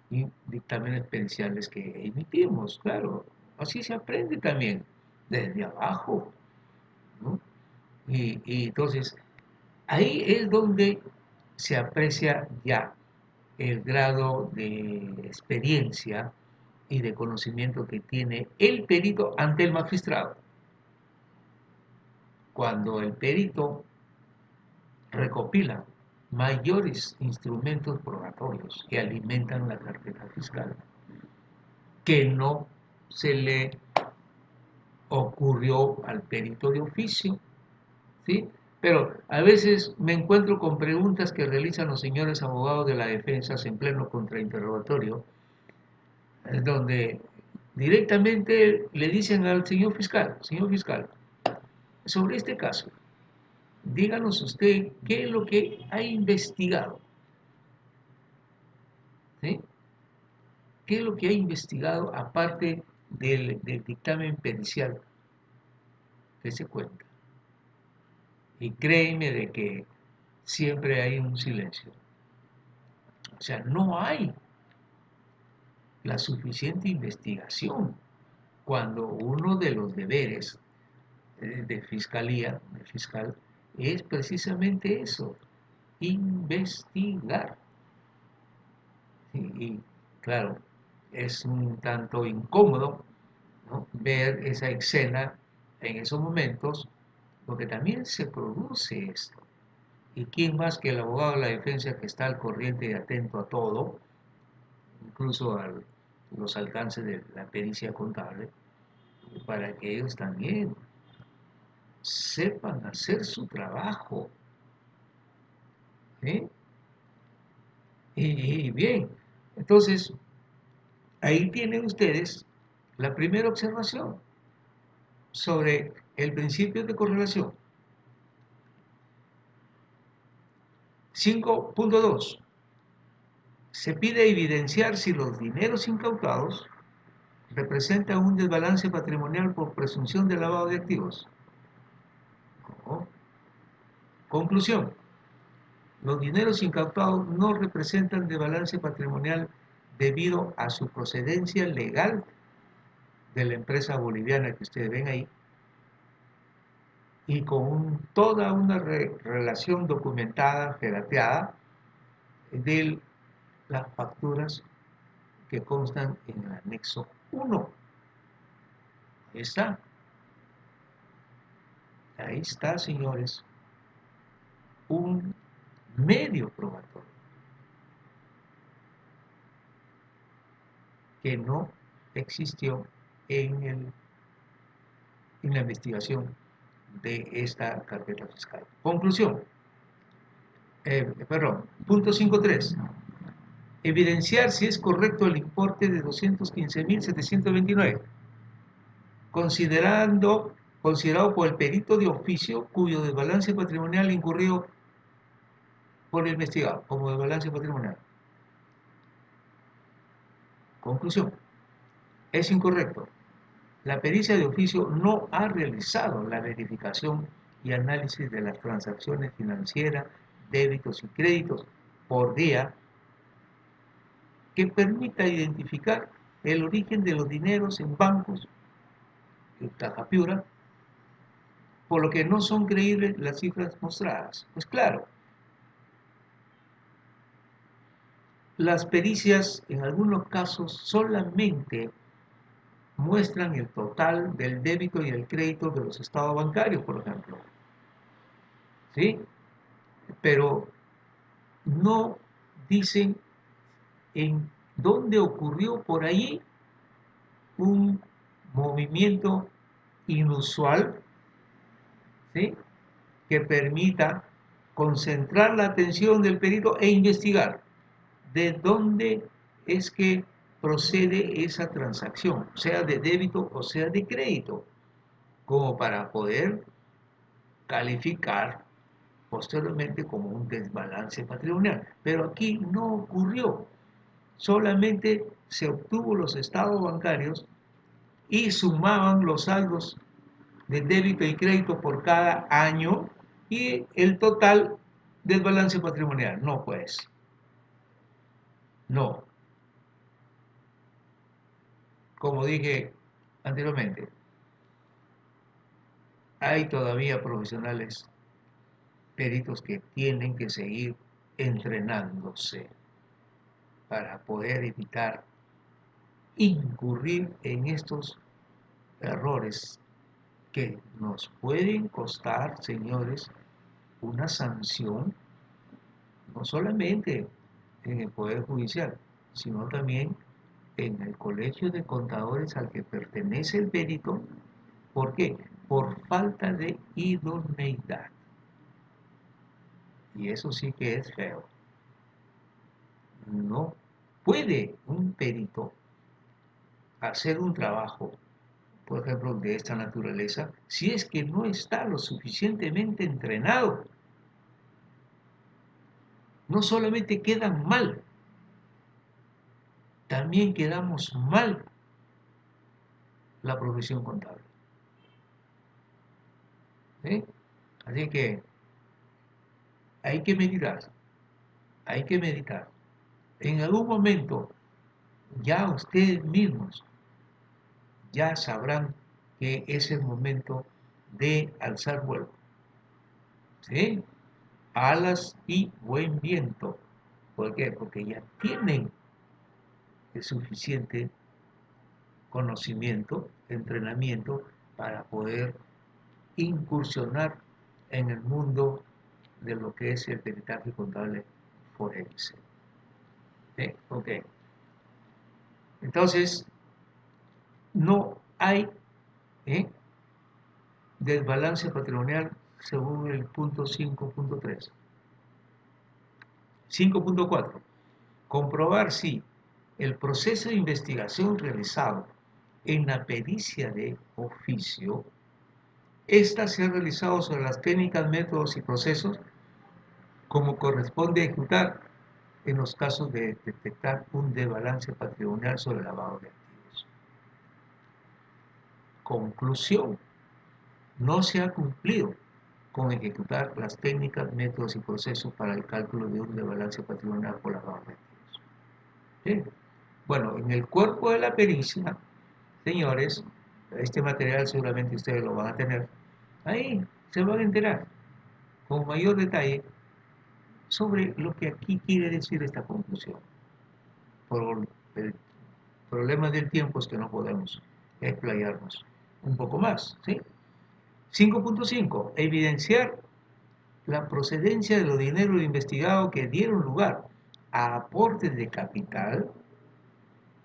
dictámenes periciales que emitimos, claro. Así se aprende también, desde abajo, ¿no? Y entonces, ahí es donde se aprecia ya el grado de experiencia y de conocimiento que tiene el perito ante el magistrado. Cuando el perito recopila mayores instrumentos probatorios que alimentan la carpeta fiscal, que no se le ocurrió al perito de oficio, ¿sí? Pero a veces me encuentro con preguntas que realizan los señores abogados de la defensa en pleno contrainterrogatorio, donde directamente le dicen al señor fiscal, sobre este caso, díganos usted qué es lo que ha investigado, ¿sí? ¿Qué es lo que ha investigado aparte del dictamen pericial que se cuenta? Y créeme de que siempre hay un silencio. O sea, no hay la suficiente investigación cuando uno de los deberes de fiscalía, de fiscal, es precisamente eso, investigar. Y claro, es un tanto incómodo, ¿no?, ver esa escena en esos momentos, porque también se produce esto. ¿Y quién más que el abogado de la defensa que está al corriente y atento a todo, incluso a los alcances de la pericia contable, para que ellos también sepan hacer su trabajo? ¿Eh? Y bien, entonces ahí tienen ustedes la primera observación sobre el principio de correlación. 5.2. Se pide evidenciar si los dineros incautados representan un desbalance patrimonial por presunción de lavado de activos. ¿No? Conclusión. Los dineros incautados no representan desbalance patrimonial debido a su procedencia legal de la empresa boliviana que ustedes ven ahí, y con toda una relación documentada, ferateada, de las facturas que constan en el anexo 1. Ahí está. Ahí está, señores, un medio probatorio que no existió en la investigación de esta carpeta fiscal. Conclusión. Punto 5.3. Evidenciar si es correcto el importe de 215.729, considerado por el perito de oficio cuyo desbalance patrimonial incurrió por el investigado como desbalance patrimonial. Conclusión. Es incorrecto. La pericia de oficio no ha realizado la verificación y análisis de las transacciones financieras, débitos y créditos por día que permita identificar el origen de los dineros en bancos y caja piura, por lo que no son creíbles las cifras mostradas. Pues claro, las pericias en algunos casos solamente muestran el total del débito y el crédito de los estados bancarios, por ejemplo. ¿Sí? Pero no dicen en dónde ocurrió por allí un movimiento inusual, ¿sí?, que permita concentrar la atención del perito e investigar de dónde es que procede esa transacción, sea de débito o sea de crédito, como para poder calificar posteriormente como un desbalance patrimonial. Pero aquí no ocurrió, solamente se obtuvo los estados bancarios y sumaban los saldos de débito y crédito por cada año y el total del balance patrimonial. No, pues, no. Como dije anteriormente, hay todavía profesionales peritos que tienen que seguir entrenándose para poder evitar incurrir en estos errores que nos pueden costar, señores, una sanción, no solamente en el Poder Judicial, sino también en el Colegio de Contadores al que pertenece el perito. ¿Por qué? Por falta de idoneidad. Y eso sí que es feo. No puede un perito hacer un trabajo, por ejemplo, de esta naturaleza, si es que no está lo suficientemente entrenado. No solamente quedan mal, también quedamos mal la profesión contable. ¿Sí? Así que hay que meditar, hay que meditar. En algún momento ya ustedes mismos ya sabrán que es el momento de alzar vuelo. ¿Sí? Alas y buen viento. ¿Por qué? Porque ya tienen el suficiente conocimiento, entrenamiento para poder incursionar en el mundo de lo que es el peritaje contable forense. ¿Sí? Ok. Entonces, no hay desbalance patrimonial según el punto 5.3. 5.4. Comprobar si el proceso de investigación realizado en la pericia de oficio, esta se ha realizado sobre las técnicas, métodos y procesos como corresponde ejecutar en los casos de detectar un desbalance patrimonial sobre el lavado de activos. Conclusión: no se ha cumplido con ejecutar las técnicas, métodos y procesos para el cálculo de un desbalance patrimonial por lavado de activos. ¿Sí? Bueno, en el cuerpo de la pericia, señores, este material seguramente ustedes lo van a tener. Ahí se van a enterar con mayor detalle sobre lo que aquí quiere decir esta conclusión. Por el problema del tiempo es que no podemos explayarnos un poco más, ¿sí? 5.5. Evidenciar la procedencia de los dineros investigados que dieron lugar a aportes de capital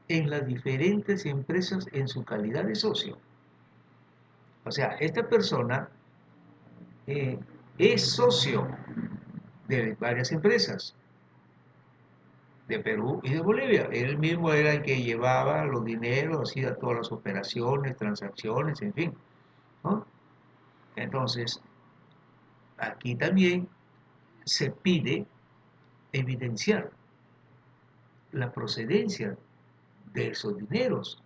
en las diferentes empresas en su calidad de socio. O sea, esta persona es socio de varias empresas de Perú y de Bolivia. Él mismo era el que llevaba los dineros, hacía todas las operaciones, transacciones, en fin, ¿no? Entonces, aquí también se pide evidenciar la procedencia de esos dineros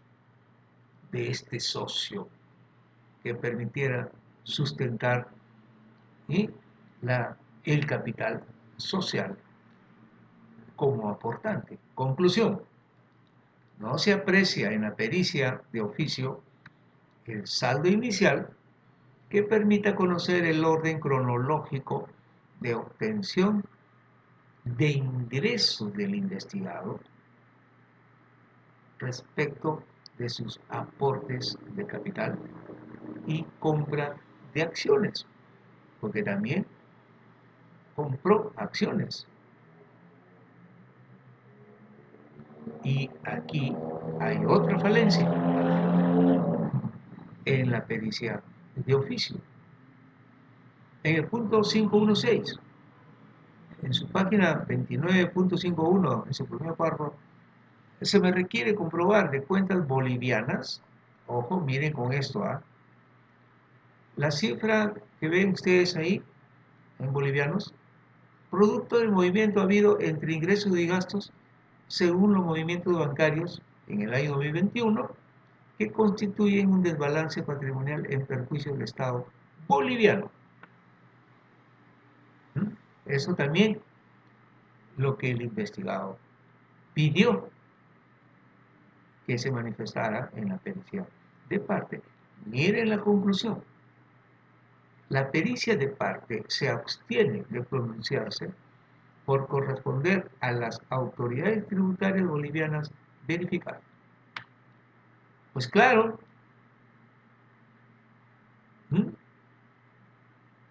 de este socio que permitiera sustentar, ¿sí?, el capital social como aportante. Conclusión: no se aprecia en la pericia de oficio el saldo inicial que permita conocer el orden cronológico de obtención de ingresos del investigado respecto de sus aportes de capital y compra de acciones, porque también compró acciones. Y aquí hay otra falencia en la pericia de oficio. En el punto 516, en su página 29.51, en su primer párrafo, se me requiere comprobar de cuentas bolivianas. Ojo, miren con esto, la cifra que ven ustedes ahí, en bolivianos, producto del movimiento habido entre ingresos y gastos según los movimientos bancarios en el año 2021, que constituyen un desbalance patrimonial en perjuicio del Estado boliviano. Eso también lo que el investigado pidió que se manifestara en la pericia de parte. Miren la conclusión. La pericia de parte se abstiene de pronunciarse por corresponder a las autoridades tributarias bolivianas verificar. Pues claro,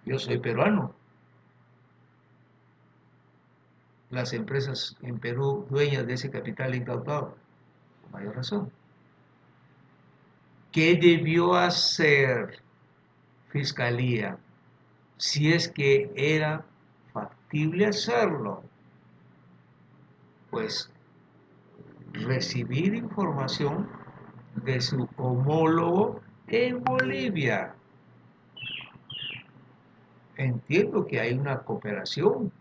yo soy peruano. Las empresas en Perú dueñas de ese capital incautado, con mayor razón. ¿Qué debió hacer Fiscalía si es que era factible hacerlo? Pues recibir información de su homólogo en Bolivia. Entiendo que hay una cooperación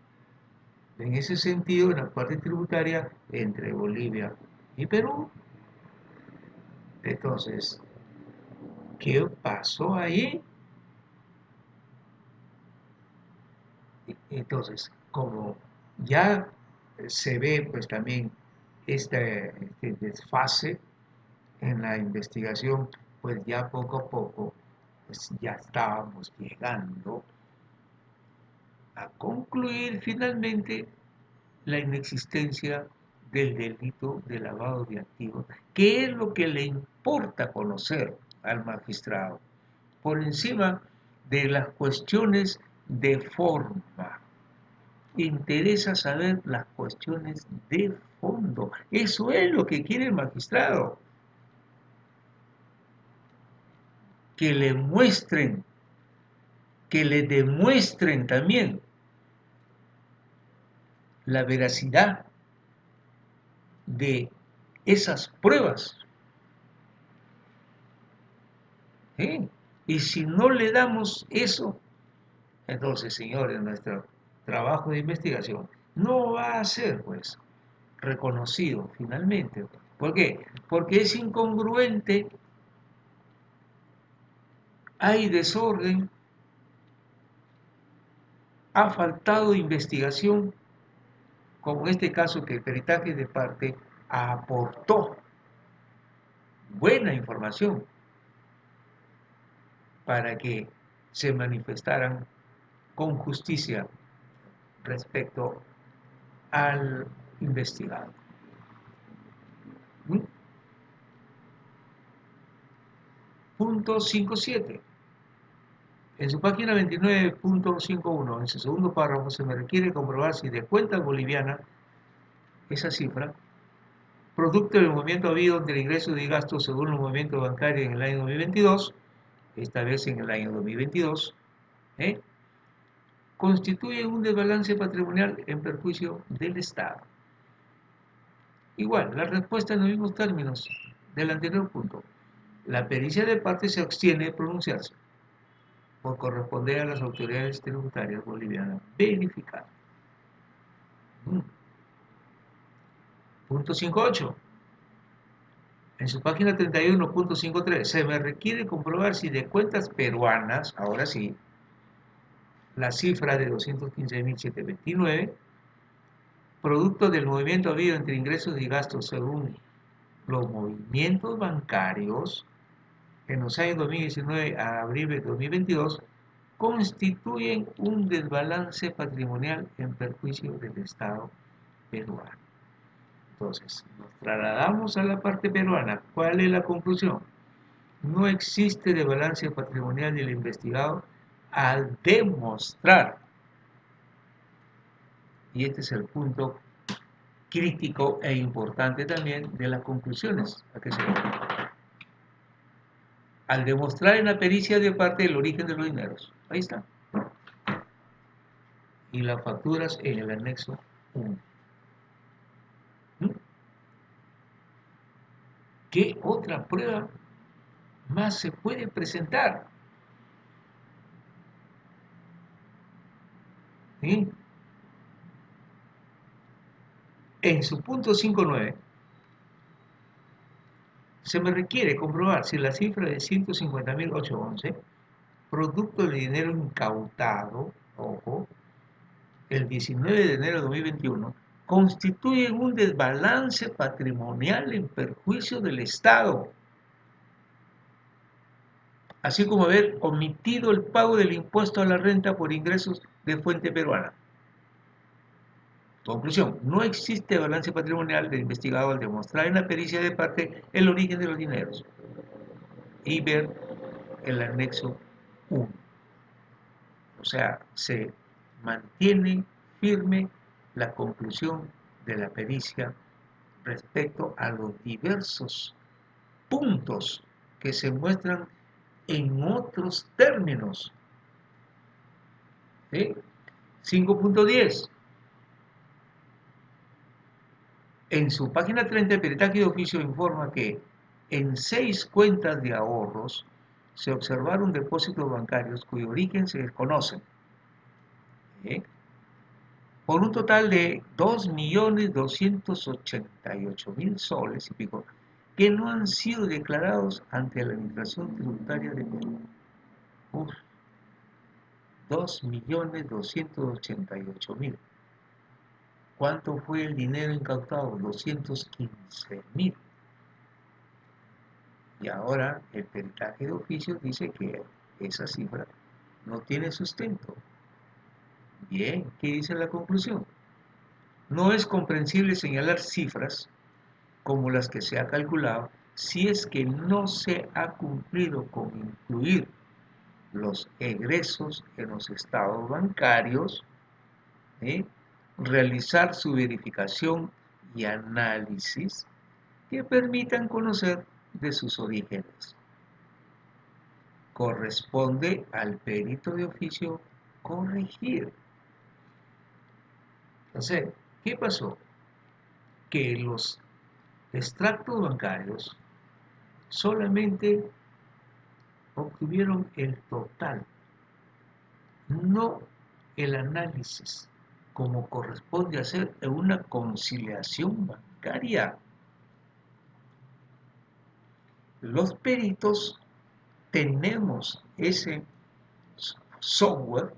en ese sentido en la parte tributaria entre Bolivia y Perú. Entonces, ¿qué pasó ahí? Entonces, como ya se ve pues también este desfase en la investigación, pues ya poco a poco pues ya estábamos llegando a concluir finalmente la inexistencia del delito de lavado de activos, que es lo que le importa conocer al magistrado, por encima de las cuestiones de forma. Interesa saber las cuestiones de fondo. Eso es lo que quiere el magistrado. Que le muestren, que le demuestren también la veracidad de esas pruebas. ¿Sí? Y si no le damos eso, entonces, señores, nuestro trabajo de investigación no va a ser, pues, reconocido finalmente. ¿Por qué? Porque es incongruente, hay desorden, ha faltado investigación, como en este caso que el peritaje de parte aportó buena información para que se manifestaran con justicia respecto al investigado. Punto 5.7. En su página 29.51, en su segundo párrafo, se me requiere comprobar si de cuenta boliviana esa cifra, producto del movimiento habido entre ingresos y gastos según los movimientos bancarios en el año 2022, esta vez en el año 2022, constituyen un desbalance patrimonial en perjuicio del Estado. Igual, la respuesta en los mismos términos del anterior punto. La pericia de parte se abstiene de pronunciarse por corresponder a las autoridades tributarias bolivianas verificadas. Punto 5.8. En su página 31.53 se me requiere comprobar si de cuentas peruanas, ahora sí, la cifra de 215.729, producto del movimiento habido entre ingresos y gastos según los movimientos bancarios en los años 2019 a abril de 2022, constituyen un desbalance patrimonial en perjuicio del Estado peruano. Entonces, nos trasladamos a la parte peruana. ¿Cuál es la conclusión? No existe desbalance patrimonial del investigado al demostrar, y este es el punto crítico e importante también de las conclusiones a que se llegan, al demostrar en la pericia de parte el origen de los dineros. Ahí está. Y las facturas en el anexo 1. ¿Qué otra prueba más se puede presentar? ¿Sí? En su punto 5.9 se me requiere comprobar si la cifra de 150.811, producto de dinero incautado, ojo, el 19 de enero de 2021, constituye un desbalance patrimonial en perjuicio del Estado, así como haber omitido el pago del impuesto a la renta por ingresos de fuente peruana. Conclusión, no existe balance patrimonial del investigado al demostrar en la pericia de parte el origen de los dineros y ver el anexo 1. O sea, se mantiene firme la conclusión de la pericia respecto a los diversos puntos que se muestran en otros términos. ¿Sí? 5.10. En su página 30, el peritaje de oficio informa que en 6 cuentas de ahorros se observaron depósitos bancarios cuyo origen se desconocen, por un total de 2.288.000 soles y pico, que no han sido declarados ante la Administración Tributaria de Perú. 2.288.000. ¿Cuánto fue el dinero incautado? 215.000. Y ahora el peritaje de oficio dice que esa cifra no tiene sustento. Bien, ¿qué dice la conclusión? No es comprensible señalar cifras como las que se ha calculado si es que no se ha cumplido con incluir los egresos en los estados bancarios, realizar su verificación y análisis que permitan conocer de sus orígenes. Corresponde al perito de oficio corregir. Entonces, ¿qué pasó? Que los extractos bancarios solamente obtuvieron el total, no el análisis, como corresponde hacer en una conciliación bancaria. Los peritos tenemos ese software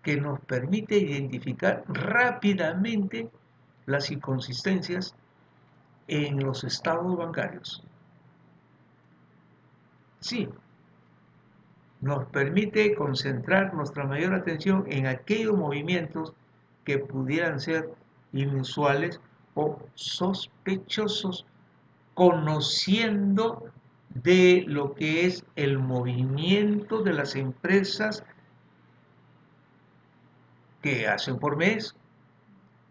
que nos permite identificar rápidamente las inconsistencias en los estados bancarios. Sí, nos permite concentrar nuestra mayor atención en aquellos movimientos que pudieran ser inusuales o sospechosos, conociendo de lo que es el movimiento de las empresas que hacen por mes,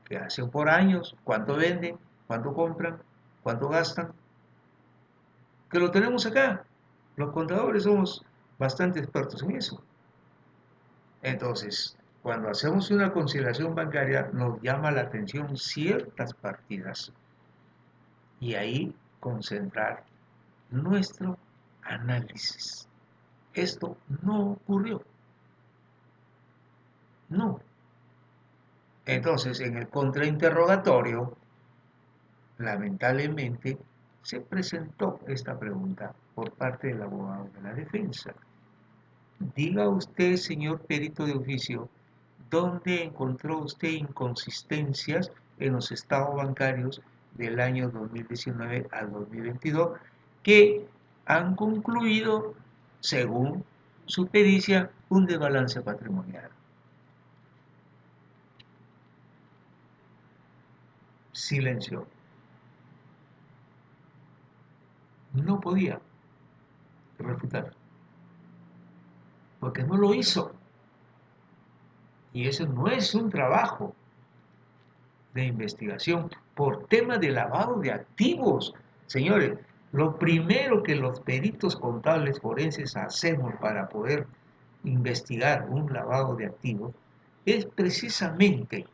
que hacen por años, cuánto venden, cuánto compran, cuánto gastan, que lo tenemos acá. Los contadores somos bastante expertos en eso. Entonces, cuando hacemos una conciliación bancaria, nos llama la atención ciertas partidas y ahí concentrar nuestro análisis. Esto no ocurrió. No. Entonces, en el contrainterrogatorio, lamentablemente, se presentó esta pregunta por parte del abogado de la defensa. Diga usted, señor perito de oficio, ¿dónde encontró usted inconsistencias en los estados bancarios del año 2019 al 2022 que han concluido, según su pericia, un desbalance patrimonial? Silencio. No podía refutar, porque no lo hizo. Y eso no es un trabajo de investigación por tema de lavado de activos. Señores, lo primero que los peritos contables forenses hacemos para poder investigar un lavado de activos es precisamente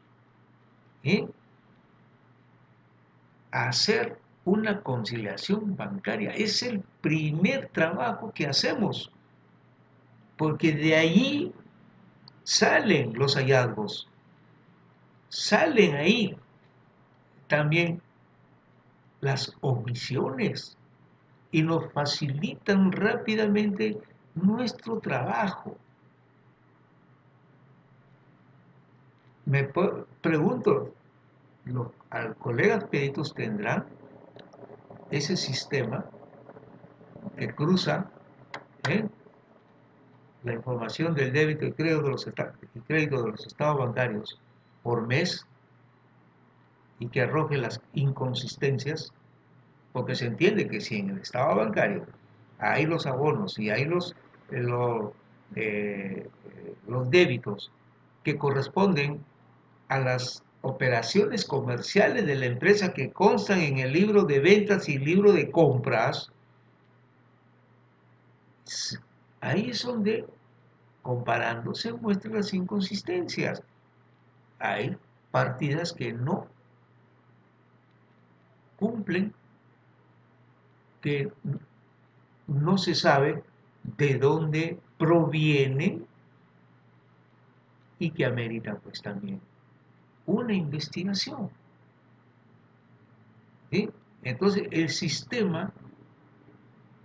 ¿eh? hacer una conciliación bancaria. Es el primer trabajo que hacemos, porque de allí salen los hallazgos, salen ahí también las omisiones y nos facilitan rápidamente nuestro trabajo. Me pregunto, ¿los colegas peritos tendrán ese sistema que cruza ¿eh? la información del débito y crédito de los estados bancarios por mes y que arroje las inconsistencias? Porque se entiende que si en el estado bancario hay los abonos y hay los, eh, los débitos que corresponden a las operaciones comerciales de la empresa que constan en el libro de ventas y libro de compras, ahí es donde, comparando, se muestran las inconsistencias. Hay partidas que no cumplen, que no se sabe de dónde provienen y que amerita pues también una investigación. ¿Sí? Entonces el sistema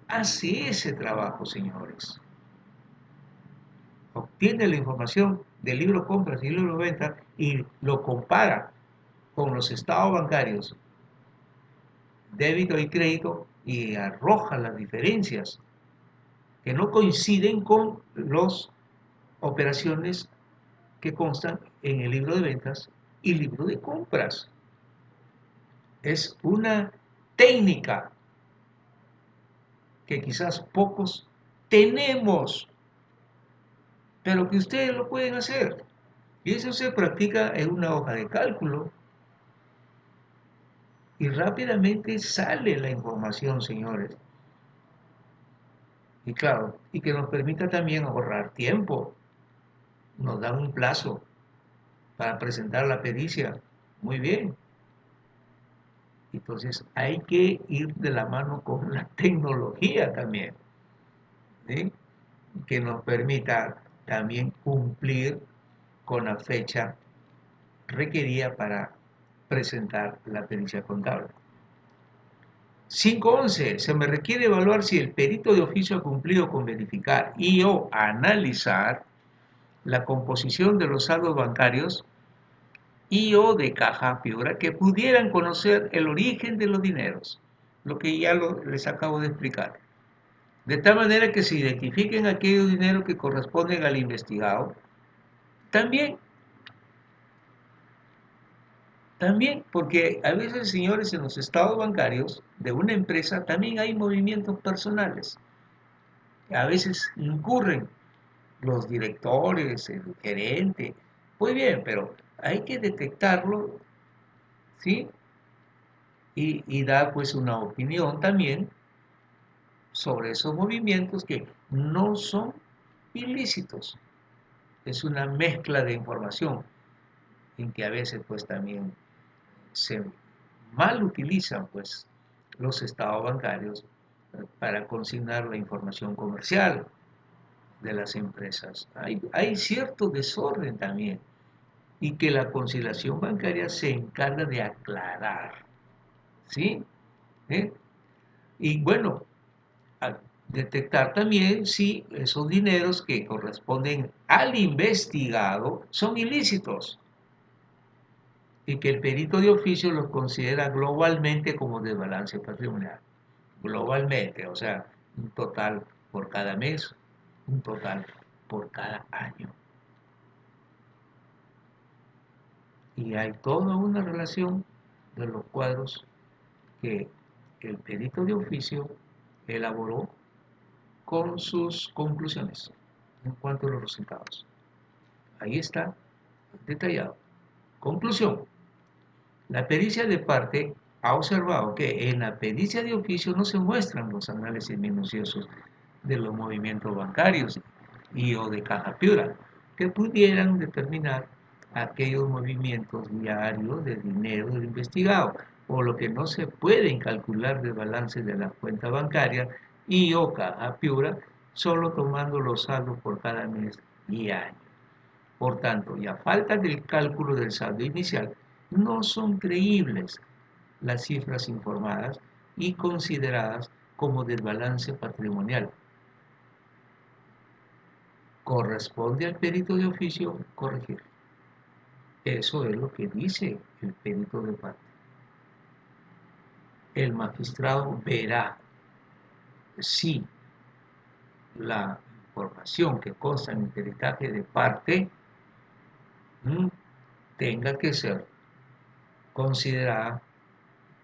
hace ese trabajo, señores. Obtiene la información del libro compras y libro venta y lo compara con los estados bancarios, débito y crédito, y arroja las diferencias que no coinciden con las operaciones que constan en el libro de ventas y libro de compras. Es una técnica que quizás pocos tenemos, pero que ustedes lo pueden hacer. Y eso se practica en una hoja de cálculo y rápidamente sale la información, señores. Y claro, y que nos permita también ahorrar tiempo. Nos dan un plazo para presentar la pericia. Muy bien. Entonces hay que ir de la mano con la tecnología también, ¿sí? Que nos permita también cumplir con la fecha requerida para presentar la pericia contable. 5.11. Se me requiere evaluar si el perito de oficio ha cumplido con verificar y o analizar la composición de los saldos bancarios y o de caja figura que pudieran conocer el origen de los dineros, lo que ya les acabo de explicar. De tal manera que se identifiquen aquellos dineros que corresponden al investigado. También, porque a veces, señores, en los estados bancarios de una empresa también hay movimientos personales. A veces incurren los directores, el gerente. Muy bien, pero hay que detectarlo, ¿sí? Y dar pues una opinión también sobre esos movimientos que no son ilícitos. es una mezcla de información en que a veces pues también se mal utilizan pues los estados bancarios para consignar la información comercial de las empresas. Hay cierto desorden también y que la conciliación bancaria se encarga de aclarar, ¿sí? ¿Eh? Y bueno, a detectar también si esos dineros que corresponden al investigado son ilícitos y que el perito de oficio los considera globalmente como desbalance patrimonial. Globalmente, o sea, un total por cada mes, un total por cada año. Y hay toda una relación de los cuadros que el perito de oficio elaboró con sus conclusiones en cuanto a los resultados. Ahí está detallado. Conclusión. La pericia de parte ha observado que en la pericia de oficio no se muestran los análisis minuciosos de los movimientos bancarios y o de caja piura que pudieran determinar aquellos movimientos diarios de dinero del investigado, por lo que no se pueden calcular de balance de la cuenta bancaria y o caja piura solo tomando los saldos por cada mes y año. Por tanto, y a falta del cálculo del saldo inicial, no son creíbles las cifras informadas y consideradas como desbalance patrimonial. Corresponde al perito de oficio corregir. Eso es lo que dice el perito de parte. El magistrado verá si la información que consta en el peritaje de parte tenga que ser considerada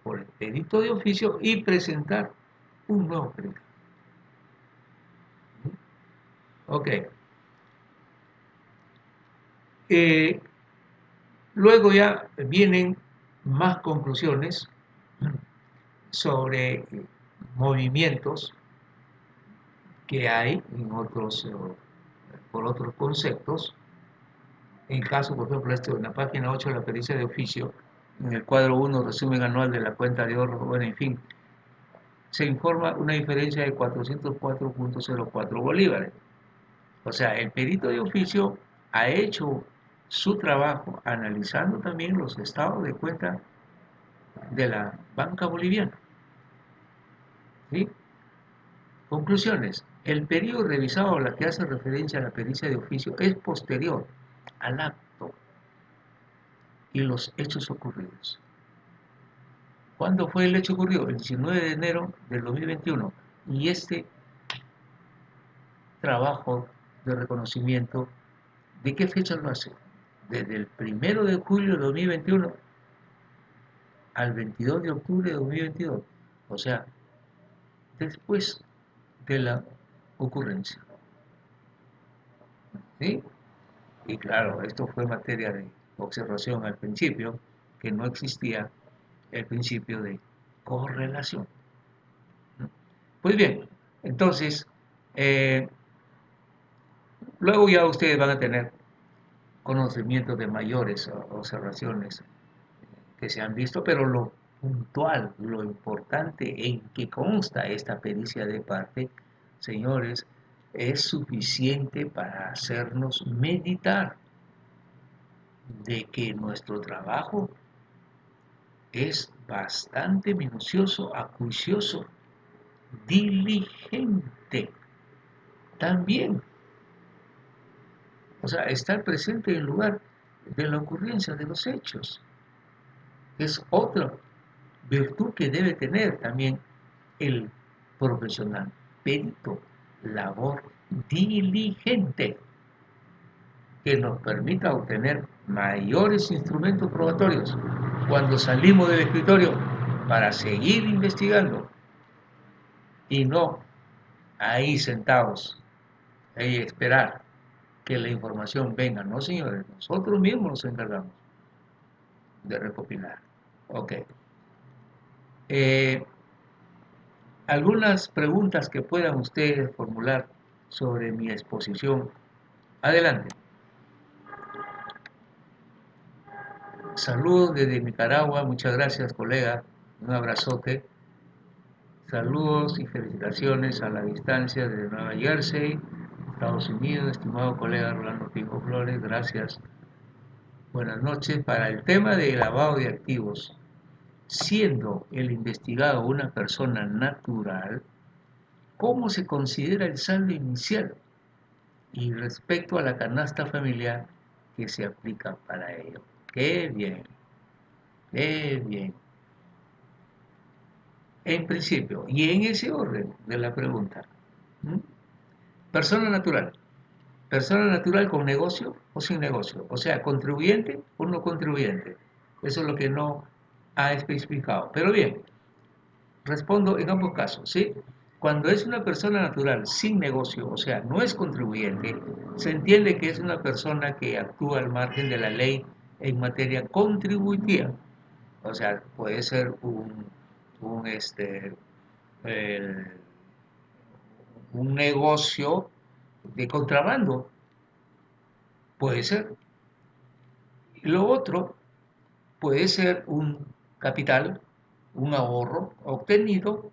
por el perito de oficio y presentar un nuevo peritaje. Ok. Luego ya vienen más conclusiones sobre movimientos que hay en otros, por otros conceptos. En caso, por ejemplo, en la página 8 de la pericia de oficio, en el cuadro 1, resumen anual de la cuenta de ahorro, bueno, en fin, se informa una diferencia de 404.04 bolívares. O sea, el perito de oficio ha hecho su trabajo analizando también los estados de cuenta de la banca boliviana. ¿Sí? Conclusiones. El periodo revisado a la que hace referencia a la pericia de oficio es posterior al acto y los hechos ocurridos. ¿Cuándo fue el hecho ocurrido? El 19 de enero del 2021. Y este trabajo de reconocimiento, ¿de qué fecha lo hace? Desde el 1 de julio de 2021 al 22 de octubre de 2022. O sea, después de la ocurrencia. ¿Sí? Y claro, esto fue materia de observación al principio, que no existía el principio de correlación. Pues bien, entonces, luego ya ustedes van a tener conocimiento de mayores observaciones que se han visto, pero lo puntual, lo importante en que consta esta pericia de parte, señores, es suficiente para hacernos meditar de que nuestro trabajo es bastante minucioso, acuicioso, diligente. También, o sea, estar presente en el lugar de la ocurrencia de los hechos. Es otra virtud que debe tener también el profesional, perito, labor diligente, que nos permita obtener mayores instrumentos probatorios cuando salimos del escritorio para seguir investigando y no ahí sentados, ahí esperar que la información venga. No, señores, nosotros mismos nos encargamos de recopilar. Ok. Algunas preguntas que puedan ustedes formular sobre mi exposición. Adelante. Saludos desde Nicaragua, muchas gracias, colega, un abrazote. Saludos y felicitaciones a la distancia de Nueva Jersey, Estados Unidos, estimado colega Rolando Pingo Flores, gracias. Buenas noches. Para el tema de lavado de activos, siendo el investigado una persona natural, ¿cómo se considera el saldo inicial? Y respecto a la canasta familiar que se aplica para ello. Qué bien, qué bien. En principio, y en ese orden de la pregunta, ¿m? Persona natural. Persona natural con negocio o sin negocio. O sea, contribuyente o no contribuyente. Eso es lo que no ha especificado. Pero bien, respondo en ambos casos, ¿sí? Cuando es una persona natural sin negocio, o sea, no es contribuyente, se entiende que es una persona que actúa al margen de la ley en materia contributiva. O sea, puede ser el- un negocio de contrabando, puede ser. Lo otro puede ser un capital, un ahorro obtenido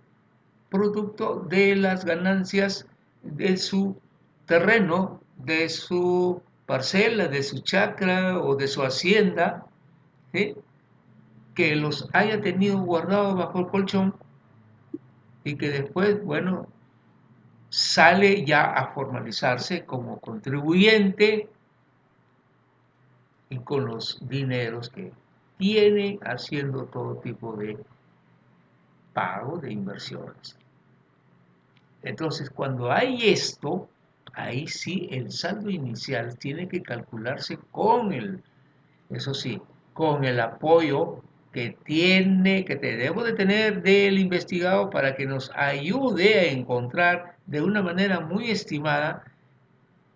producto de las ganancias de su terreno, de su parcela, de su chacra o de su hacienda, ¿sí? Que los haya tenido guardados bajo el colchón y que después, bueno, sale ya a formalizarse como contribuyente y con los dineros que tiene haciendo todo tipo de pago de inversiones. Entonces, cuando hay esto, ahí sí el saldo inicial tiene que calcularse eso sí, con el apoyo que debemos de tener del investigado para que nos ayude a encontrar de una manera muy estimada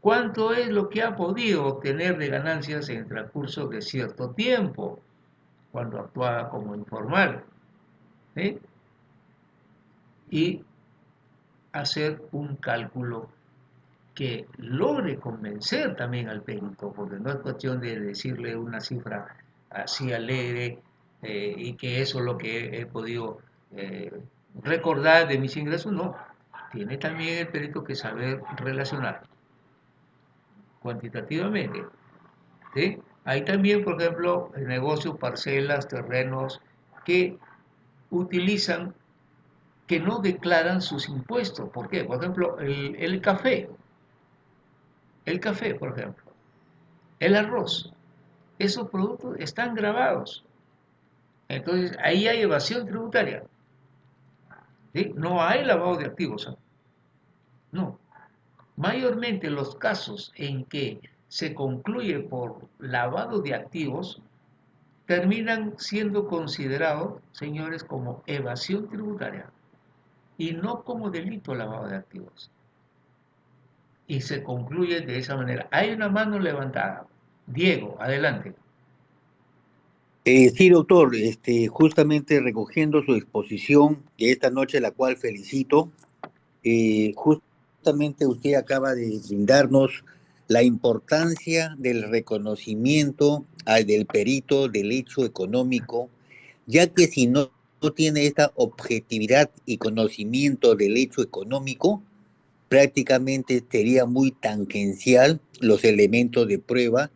cuánto es lo que ha podido obtener de ganancias en el transcurso de cierto tiempo, cuando actuaba como informal, ¿sí? Y hacer un cálculo que logre convencer también al perito, porque no es cuestión de decirle una cifra así alegre y que eso es lo que he podido eh, recordar de mis ingresos, no. Tiene también el perito que saber relacionar cuantitativamente, ¿sí? Hay también, por ejemplo, negocios, parcelas, terrenos que utilizan, que no declaran sus impuestos. ¿Por qué? Por ejemplo, el café, por ejemplo, el arroz, esos productos están grabados. Entonces, ahí hay evasión tributaria, ¿sí? No hay lavado de activos, ¿eh? No. Mayormente los casos en que se concluye por lavado de activos terminan siendo considerados, señores, como evasión tributaria y no como delito lavado de activos. Y se concluye de esa manera. Hay una mano levantada. Diego, adelante. Sí, doctor, justamente recogiendo su exposición de esta noche, la cual felicito, justamente usted acaba de brindarnos la importancia del reconocimiento del perito del hecho económico, ya que si no tiene esta objetividad y conocimiento del hecho económico, prácticamente sería muy tangencial los elementos de prueba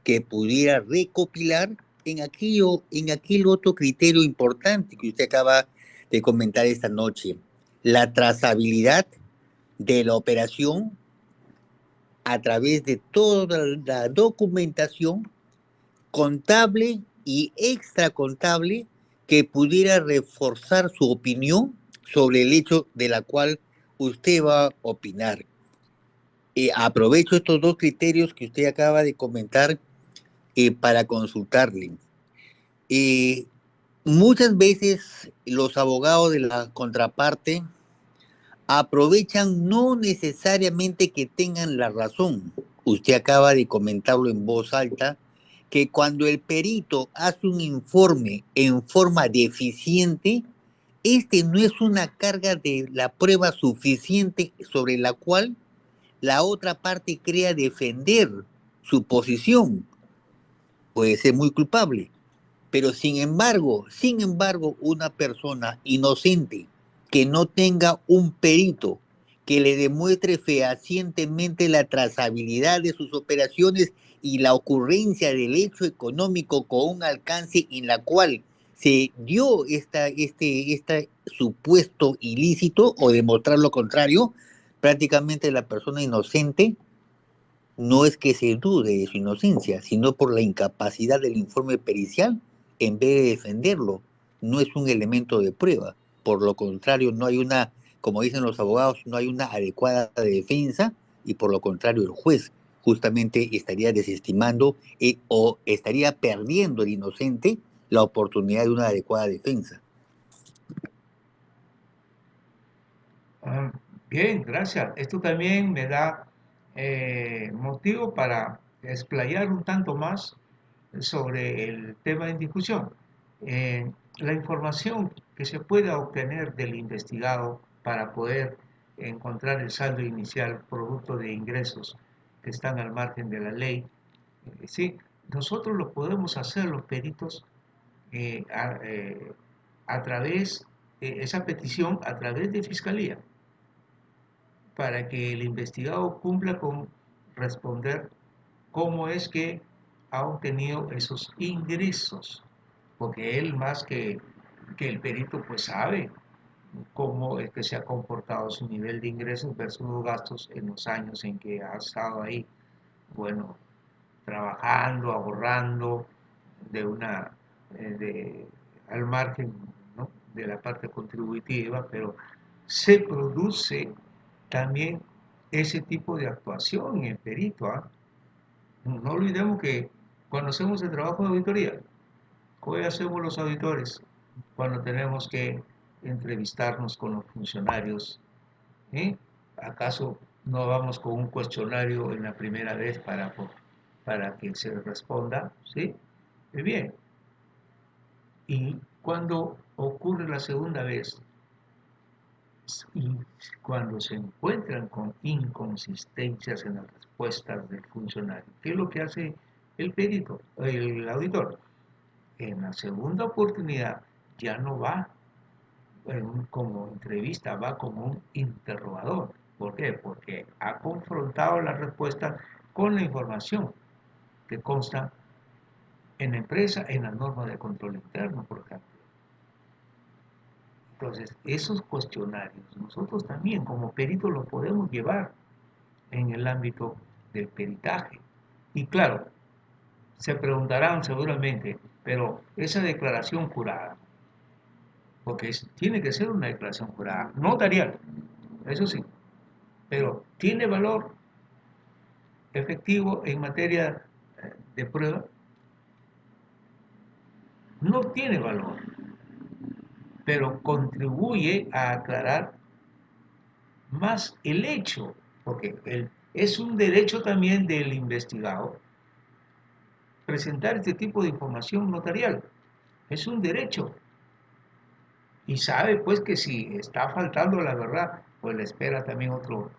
que pudiera recopilar en aquel otro criterio importante que usted acaba de comentar esta noche, la trazabilidad de la operación a través de toda la documentación contable y extracontable que pudiera reforzar su opinión sobre el hecho de la cual usted va a opinar. Aprovecho estos dos criterios que usted acaba de comentar para consultarle. Muchas veces los abogados de la contraparte aprovechan no necesariamente que tengan la razón. Usted acaba de comentarlo en voz alta, que cuando el perito hace un informe en forma deficiente, no es una carga de la prueba suficiente sobre la cual la otra parte crea defender su posición. Puede ser muy culpable. Pero sin embargo, una persona inocente que no tenga un perito que le demuestre fehacientemente la trazabilidad de sus operaciones y la ocurrencia del hecho económico con un alcance en la cual se dio este supuesto ilícito o demostrar lo contrario, prácticamente la persona inocente no es que se dude de su inocencia, sino por la incapacidad del informe pericial, en vez de defenderlo, no es un elemento de prueba. Por lo contrario, no hay una, como dicen los abogados, no hay una adecuada defensa y por lo contrario el juez justamente estaría desestimando o estaría perdiendo el inocente la oportunidad de una adecuada defensa. Bien, gracias. Esto también me da motivo para explayar un tanto más sobre el tema en discusión. La información que se pueda obtener del investigado para poder encontrar el saldo inicial producto de ingresos que están al margen de la ley, sí, nosotros lo podemos hacer los peritos eh, a, eh, a través de esa petición a través de fiscalía para que el investigado cumpla con responder cómo es que ha obtenido esos ingresos, porque él más que el perito pues sabe cómo es que se ha comportado su nivel de ingresos versus los gastos en los años en que ha estado ahí, bueno, trabajando, ahorrando de una, al margen, ¿no?, de la parte contributiva, pero se produce también ese tipo de actuación en el perito, ¿ah? No olvidemos que cuando hacemos el trabajo de auditoría, hoy hacemos los auditores, cuando tenemos que entrevistarnos con los funcionarios, ¿eh? ¿Acaso no vamos con un cuestionario en la primera vez para que se responda? ¿Sí? Bien. Y cuando ocurre la segunda vez, y cuando se encuentran con inconsistencias en las respuestas del funcionario, ¿qué es lo que hace el perito, el auditor? En la segunda oportunidad ya no va como entrevista, va como un interrogador. ¿Por qué? Porque ha confrontado la respuesta con la información que consta en la empresa, en la norma de control interno, por ejemplo. Entonces, esos cuestionarios nosotros también como peritos los podemos llevar en el ámbito del peritaje. Y claro, se preguntarán seguramente, pero esa declaración jurada, porque tiene que ser una declaración jurada, notarial, eso sí, pero ¿tiene valor efectivo en materia de prueba? No tiene valor, pero contribuye a aclarar más el hecho, porque es un derecho también del investigado presentar este tipo de información notarial. Es un derecho. Y sabe pues que si está faltando la verdad, pues le espera también otro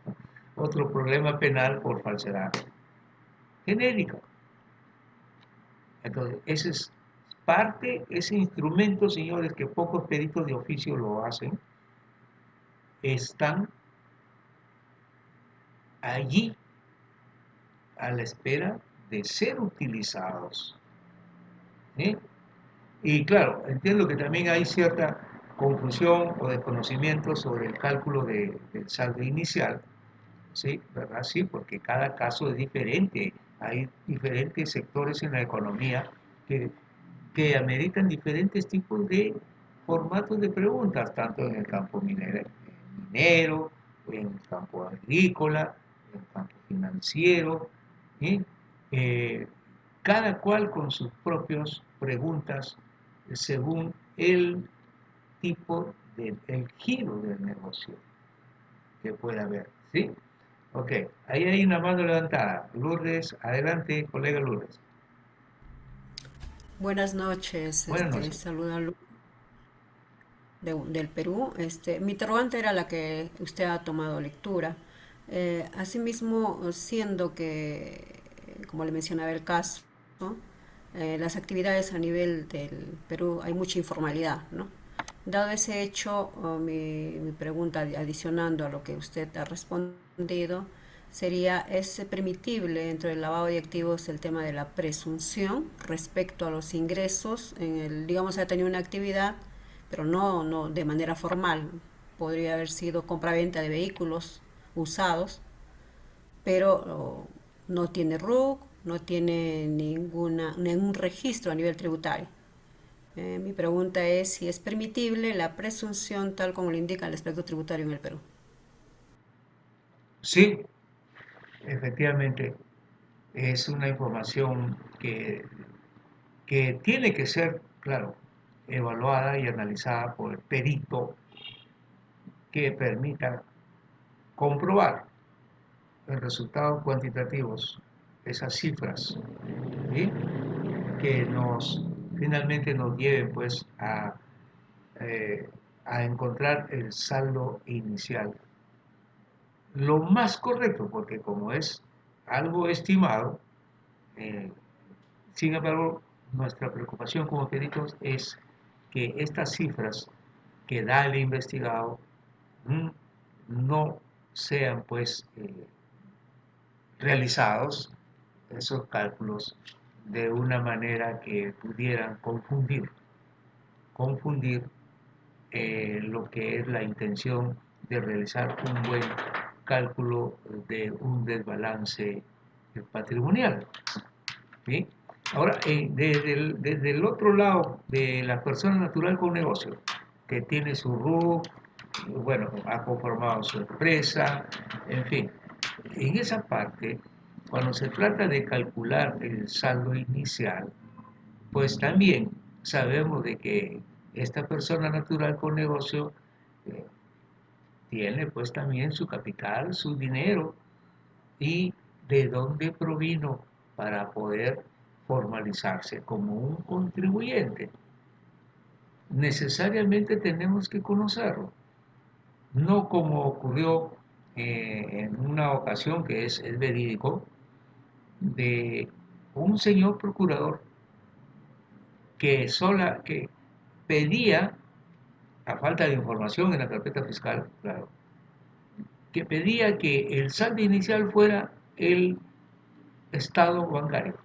problema penal por falsedad genérica. Entonces, ese es parte, ese instrumento, señores, que pocos peritos de oficio lo hacen, están allí a la espera de ser utilizados. ¿Sí? Y claro, entiendo que también hay cierta confusión o desconocimiento sobre el cálculo del saldo inicial, ¿sí? ¿Verdad? Sí, porque cada caso es diferente. Hay diferentes sectores en la economía que ameritan diferentes tipos de formatos de preguntas, tanto en el campo minero, en el campo agrícola, en el campo financiero, ¿sí? Eh, cada cual con sus propias preguntas según el tipo el giro del negocio que pueda haber, ¿sí? Ok, ahí hay una mano levantada. Lourdes, adelante, colega Lourdes. Buenas noches, Buenas noches. saluda del Perú. Mi interrogante era la que usted ha tomado lectura. Asimismo, siendo que, como le mencionaba el caso, ¿no?, las actividades a nivel del Perú hay mucha informalidad, ¿no? Dado ese hecho, mi pregunta adicionando a lo que usted ha respondido sería, ¿es permitible dentro del lavado de activos el tema de la presunción respecto a los ingresos? Digamos, ha tenido una actividad, pero no de manera formal. Podría haber sido compraventa de vehículos usados, pero no tiene RUC, no tiene ningún registro a nivel tributario. Mi pregunta es si es permitible la presunción tal como lo indica el aspecto tributario en el Perú. Sí, efectivamente, es una información que tiene que ser, claro, evaluada y analizada por el perito que permita comprobar en resultados cuantitativos esas cifras, ¿sí? Que finalmente nos lleven pues a encontrar el saldo inicial. Lo más correcto, porque como es algo estimado, eh, sin embargo, nuestra preocupación como peritos es que estas cifras que da el investigado mm, no sean pues realizados esos cálculos de una manera que pudieran confundir lo que es la intención de realizar un buen cálculo de un desbalance patrimonial, ¿sí? Ahora, desde el otro lado de la persona natural con negocio, que tiene su RUC, bueno, ha conformado su empresa, en fin, en esa parte, cuando se trata de calcular el saldo inicial, pues también sabemos de que esta persona natural con negocio eh, tiene pues también su capital, su dinero y de dónde provino para poder formalizarse como un contribuyente. Necesariamente tenemos que conocerlo, no como ocurrió en una ocasión que es verídico, de un señor procurador que pedía, a falta de información en la carpeta fiscal, claro, que pedía que el saldo inicial fuera el estado bancario,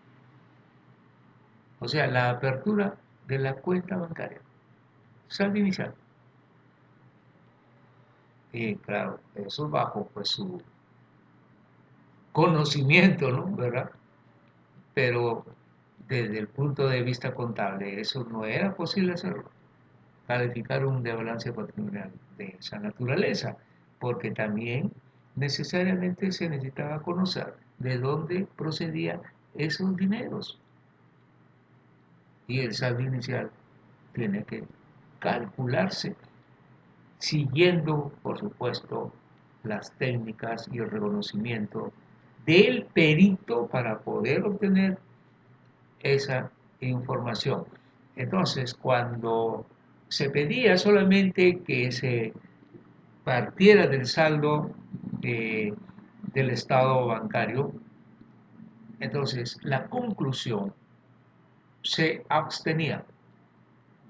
o sea, la apertura de la cuenta bancaria, saldo inicial. Y claro, eso bajo pues su conocimiento, ¿no? ¿Verdad? Pero desde el punto de vista contable, eso no era posible hacerlo, calificar un desbalance patrimonial de esa naturaleza, porque también necesariamente se necesitaba conocer de dónde procedían esos dineros. Y el saldo inicial tiene que calcularse siguiendo, por supuesto, las técnicas y el reconocimiento del perito para poder obtener esa información. Entonces, cuando se pedía solamente que se partiera del saldo del estado bancario, entonces la conclusión se abstenía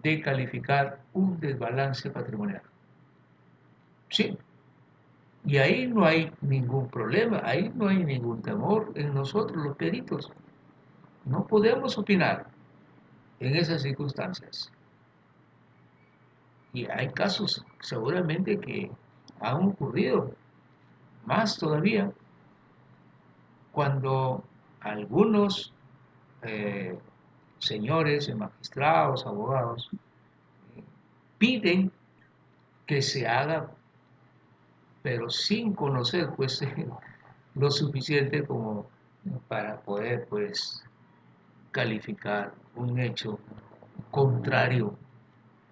de calificar un desbalance patrimonial. Sí, y ahí no hay ningún problema, ahí no hay ningún temor en nosotros los peritos. No podemos opinar en esas circunstancias. Y hay casos seguramente que han ocurrido, más todavía, cuando algunos eh, señores, magistrados, abogados, piden que se haga, pero sin conocer pues lo suficiente como para poder pues calificar un hecho contrario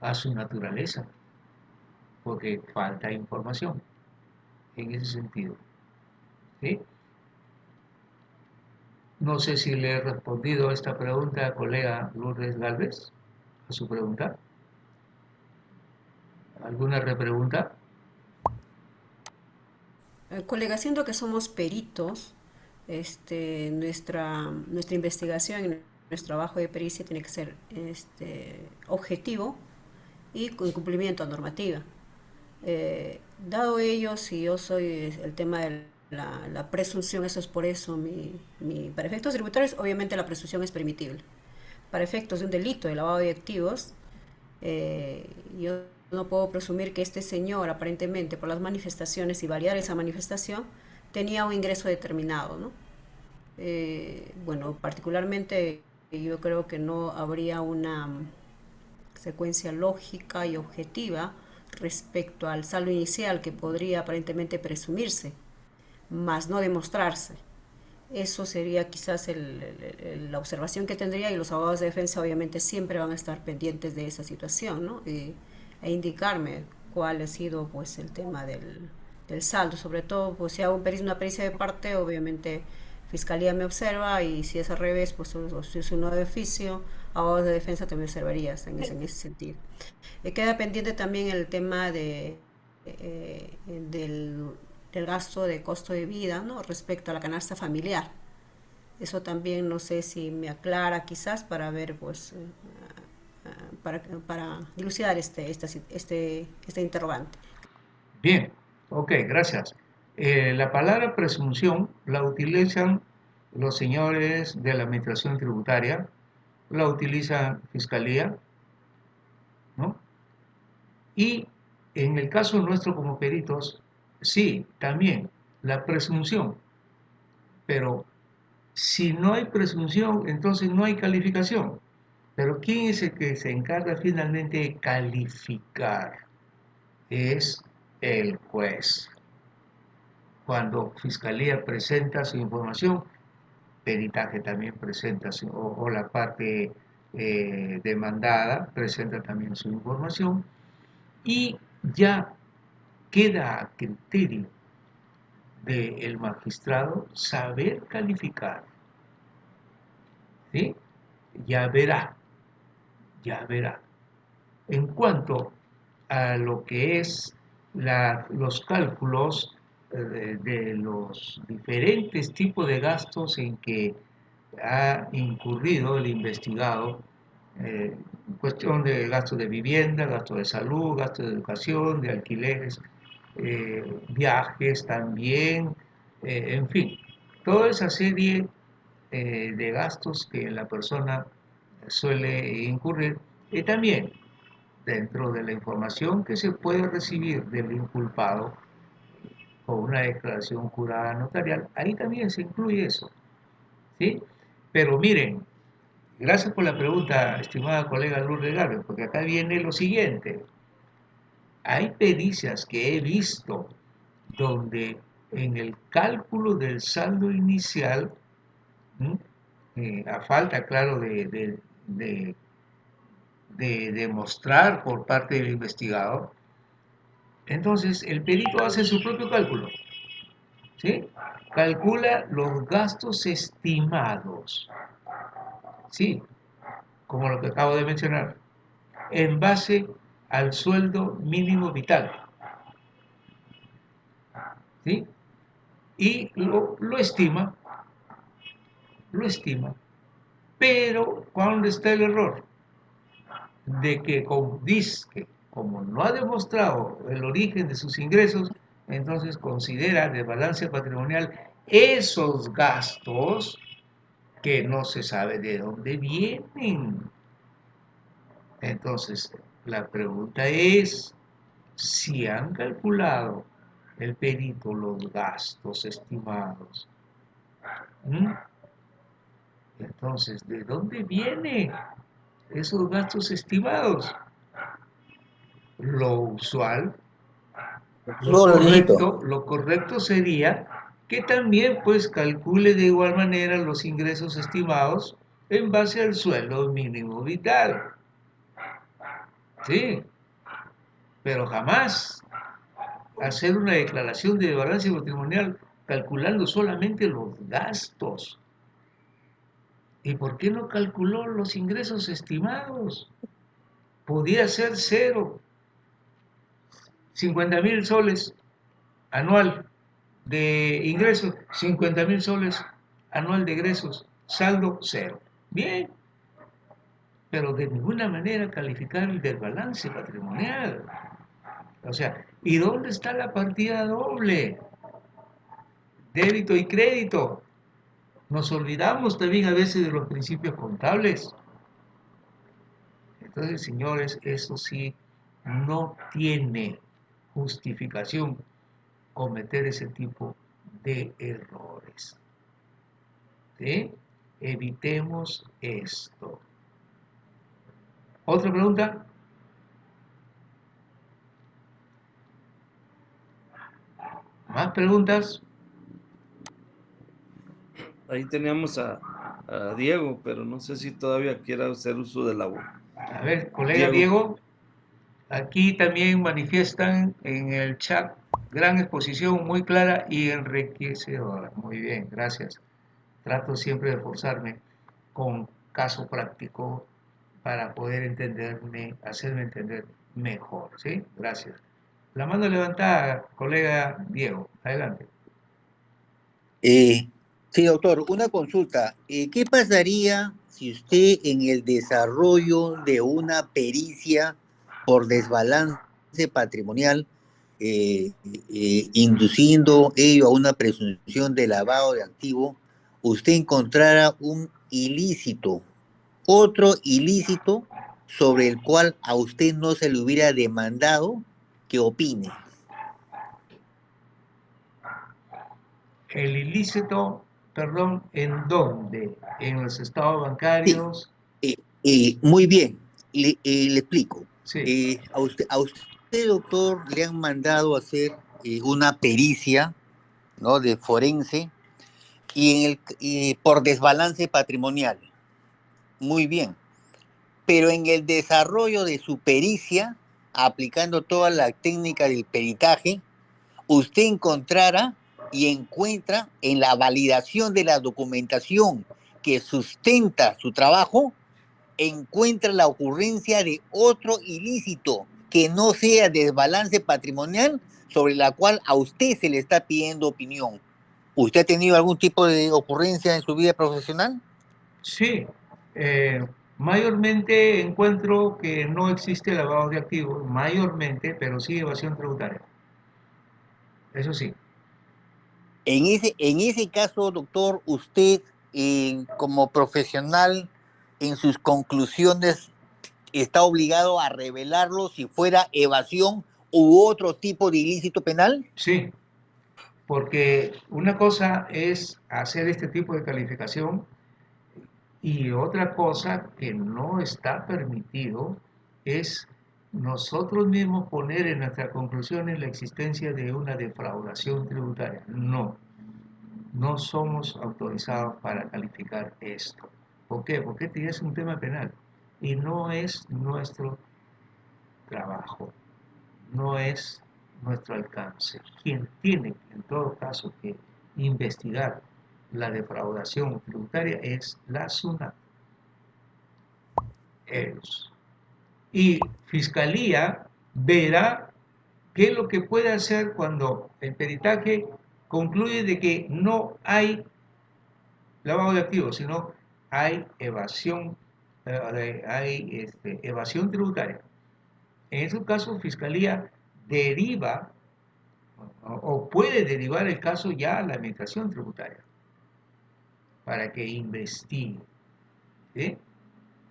a su naturaleza, porque falta información en ese sentido, ¿sí? No sé si le he respondido a esta pregunta, colega Lourdes Galvez, a su pregunta. ¿Alguna repregunta? Colega, siendo que somos peritos, nuestra investigación y nuestro trabajo de pericia tiene que ser objetivo y con cumplimiento a normativa. Dado ello, si yo soy el tema de la presunción, eso es por eso, para efectos tributarios, obviamente la presunción es permitible. Para efectos de un delito de lavado de activos, yo no puedo presumir que este señor, aparentemente, por las manifestaciones y validar esa manifestación, tenía un ingreso determinado, ¿no? Bueno, particularmente yo creo que no habría una secuencia lógica y objetiva respecto al saldo inicial que podría aparentemente presumirse, más no demostrarse. Eso sería quizás la observación que tendría, y los abogados de defensa obviamente siempre van a estar pendientes de esa situación, ¿no? E indicarme cuál ha sido pues el tema del saldo, sobre todo pues si hago una pericia de parte, obviamente Fiscalía me observa, y si es al revés, pues si es uno de oficio, abogados de defensa también observarías en ese sentido. Queda pendiente también el tema del gasto de costo de vida, ¿no? Respecto a la canasta familiar. Eso también no sé si me aclara quizás para ver, pues, para dilucidar este interrogante. Bien, ok, gracias. La palabra presunción la utilizan los señores de la Administración Tributaria, la utiliza Fiscalía, ¿no? Y en el caso nuestro como peritos, sí, también la presunción, pero si no hay presunción, entonces no hay calificación. Pero ¿quién es el que se encarga finalmente de calificar? Es el juez. Cuando Fiscalía presenta su información, peritaje también presenta, o la parte demandada presenta también su información, y ya queda a criterio del magistrado saber calificar, ¿sí? Ya verá, ya verá. En cuanto a lo que es los cálculos de los diferentes tipos de gastos en que ha incurrido el investigado, cuestión de gastos de vivienda, gastos de salud, gastos de educación, de alquileres, viajes también, en fin, toda esa serie de gastos que la persona suele incurrir, y también dentro de la información que se puede recibir del inculpado o una declaración jurada notarial, ahí también se incluye eso, ¿sí? Pero miren, gracias por la pregunta, estimada colega Lourdes Gálvez, porque acá viene lo siguiente. Hay pericias que he visto donde en el cálculo del saldo inicial, a falta, claro, de demostrar por parte del investigador, entonces el perito hace su propio cálculo, ¿sí? Calcula los gastos estimados, ¿sí? Como lo que acabo de mencionar, en base al sueldo mínimo vital, ¿sí? Y lo estima, pero ¿cuándo está el error? De que como no ha demostrado el origen de sus ingresos, entonces considera de balance patrimonial esos gastos que no se sabe de dónde vienen. Entonces, la pregunta es si han calculado el perito los gastos estimados. Entonces, ¿de dónde vienen esos gastos estimados? Lo usual, lo correcto sería que también pues calcule de igual manera los ingresos estimados en base al sueldo mínimo vital. Sí, pero jamás hacer una declaración de balance patrimonial calculando solamente los gastos. ¿Y por qué no calculó los ingresos estimados? Podía ser 0, 50.000 soles anual de ingresos, 50.000 soles anual de egresos, saldo 0. Bien, pero de ninguna manera calificar el desbalance patrimonial. O sea, ¿y dónde está la partida doble? Débito y crédito. Nos olvidamos también a veces de los principios contables. Entonces, señores, eso sí, no tiene justificación cometer ese tipo de errores. ¿Sí? Evitemos esto. ¿Otra pregunta? ¿Más preguntas? Ahí teníamos a Diego, pero no sé si todavía quiera hacer uso de la voz. A ver, colega Diego, aquí también manifiestan en el chat gran exposición muy clara y enriquecedora. Muy bien, gracias. Trato siempre de esforzarme con caso práctico para poder entenderme, hacerme entender mejor, ¿sí? Gracias. La mano levantada, colega Diego, adelante. Sí, doctor, una consulta. ¿Qué pasaría si usted en el desarrollo de una pericia por desbalance patrimonial, induciendo ello a una presunción de lavado de activo, usted encontrara un ilícito, otro ilícito sobre el cual a usted no se le hubiera demandado que opine? El ilícito, perdón, ¿en dónde? ¿En los estados Sí, bancarios? muy bien, le explico. Sí, A usted, doctor, le han mandado a hacer una pericia, ¿no?, de forense y por desbalance patrimonial. Muy bien. Pero en el desarrollo de su pericia, aplicando toda la técnica del peritaje, usted encontrara y encuentra en la validación de la documentación que sustenta su trabajo, encuentra la ocurrencia de otro ilícito que no sea desbalance patrimonial sobre la cual a usted se le está pidiendo opinión. ¿Usted ha tenido algún tipo de ocurrencia en su vida profesional? sí. Mayormente encuentro que no existe lavado de activos, mayormente, pero sí evasión tributaria. Eso sí. En ese caso, doctor, usted como profesional en sus conclusiones está obligado a revelarlo si fuera evasión u otro tipo de ilícito penal. Sí, porque una cosa es hacer este tipo de calificación y otra cosa que no está permitido es nosotros mismos poner en nuestras conclusiones la existencia de una defraudación tributaria. No, no somos autorizados para calificar esto. ¿Por qué? Porque este es un tema penal y no es nuestro trabajo, no es nuestro alcance. Quien tiene, en todo caso, que investigar la defraudación tributaria es la SUNAT, ellos. Y Fiscalía verá qué es lo que puede hacer cuando el peritaje concluye de que no hay lavado de activos, sino hay evasión, evasión tributaria. En esos casos, Fiscalía deriva o puede derivar el caso ya a la Administración Tributaria para que investigue. ¿Sí?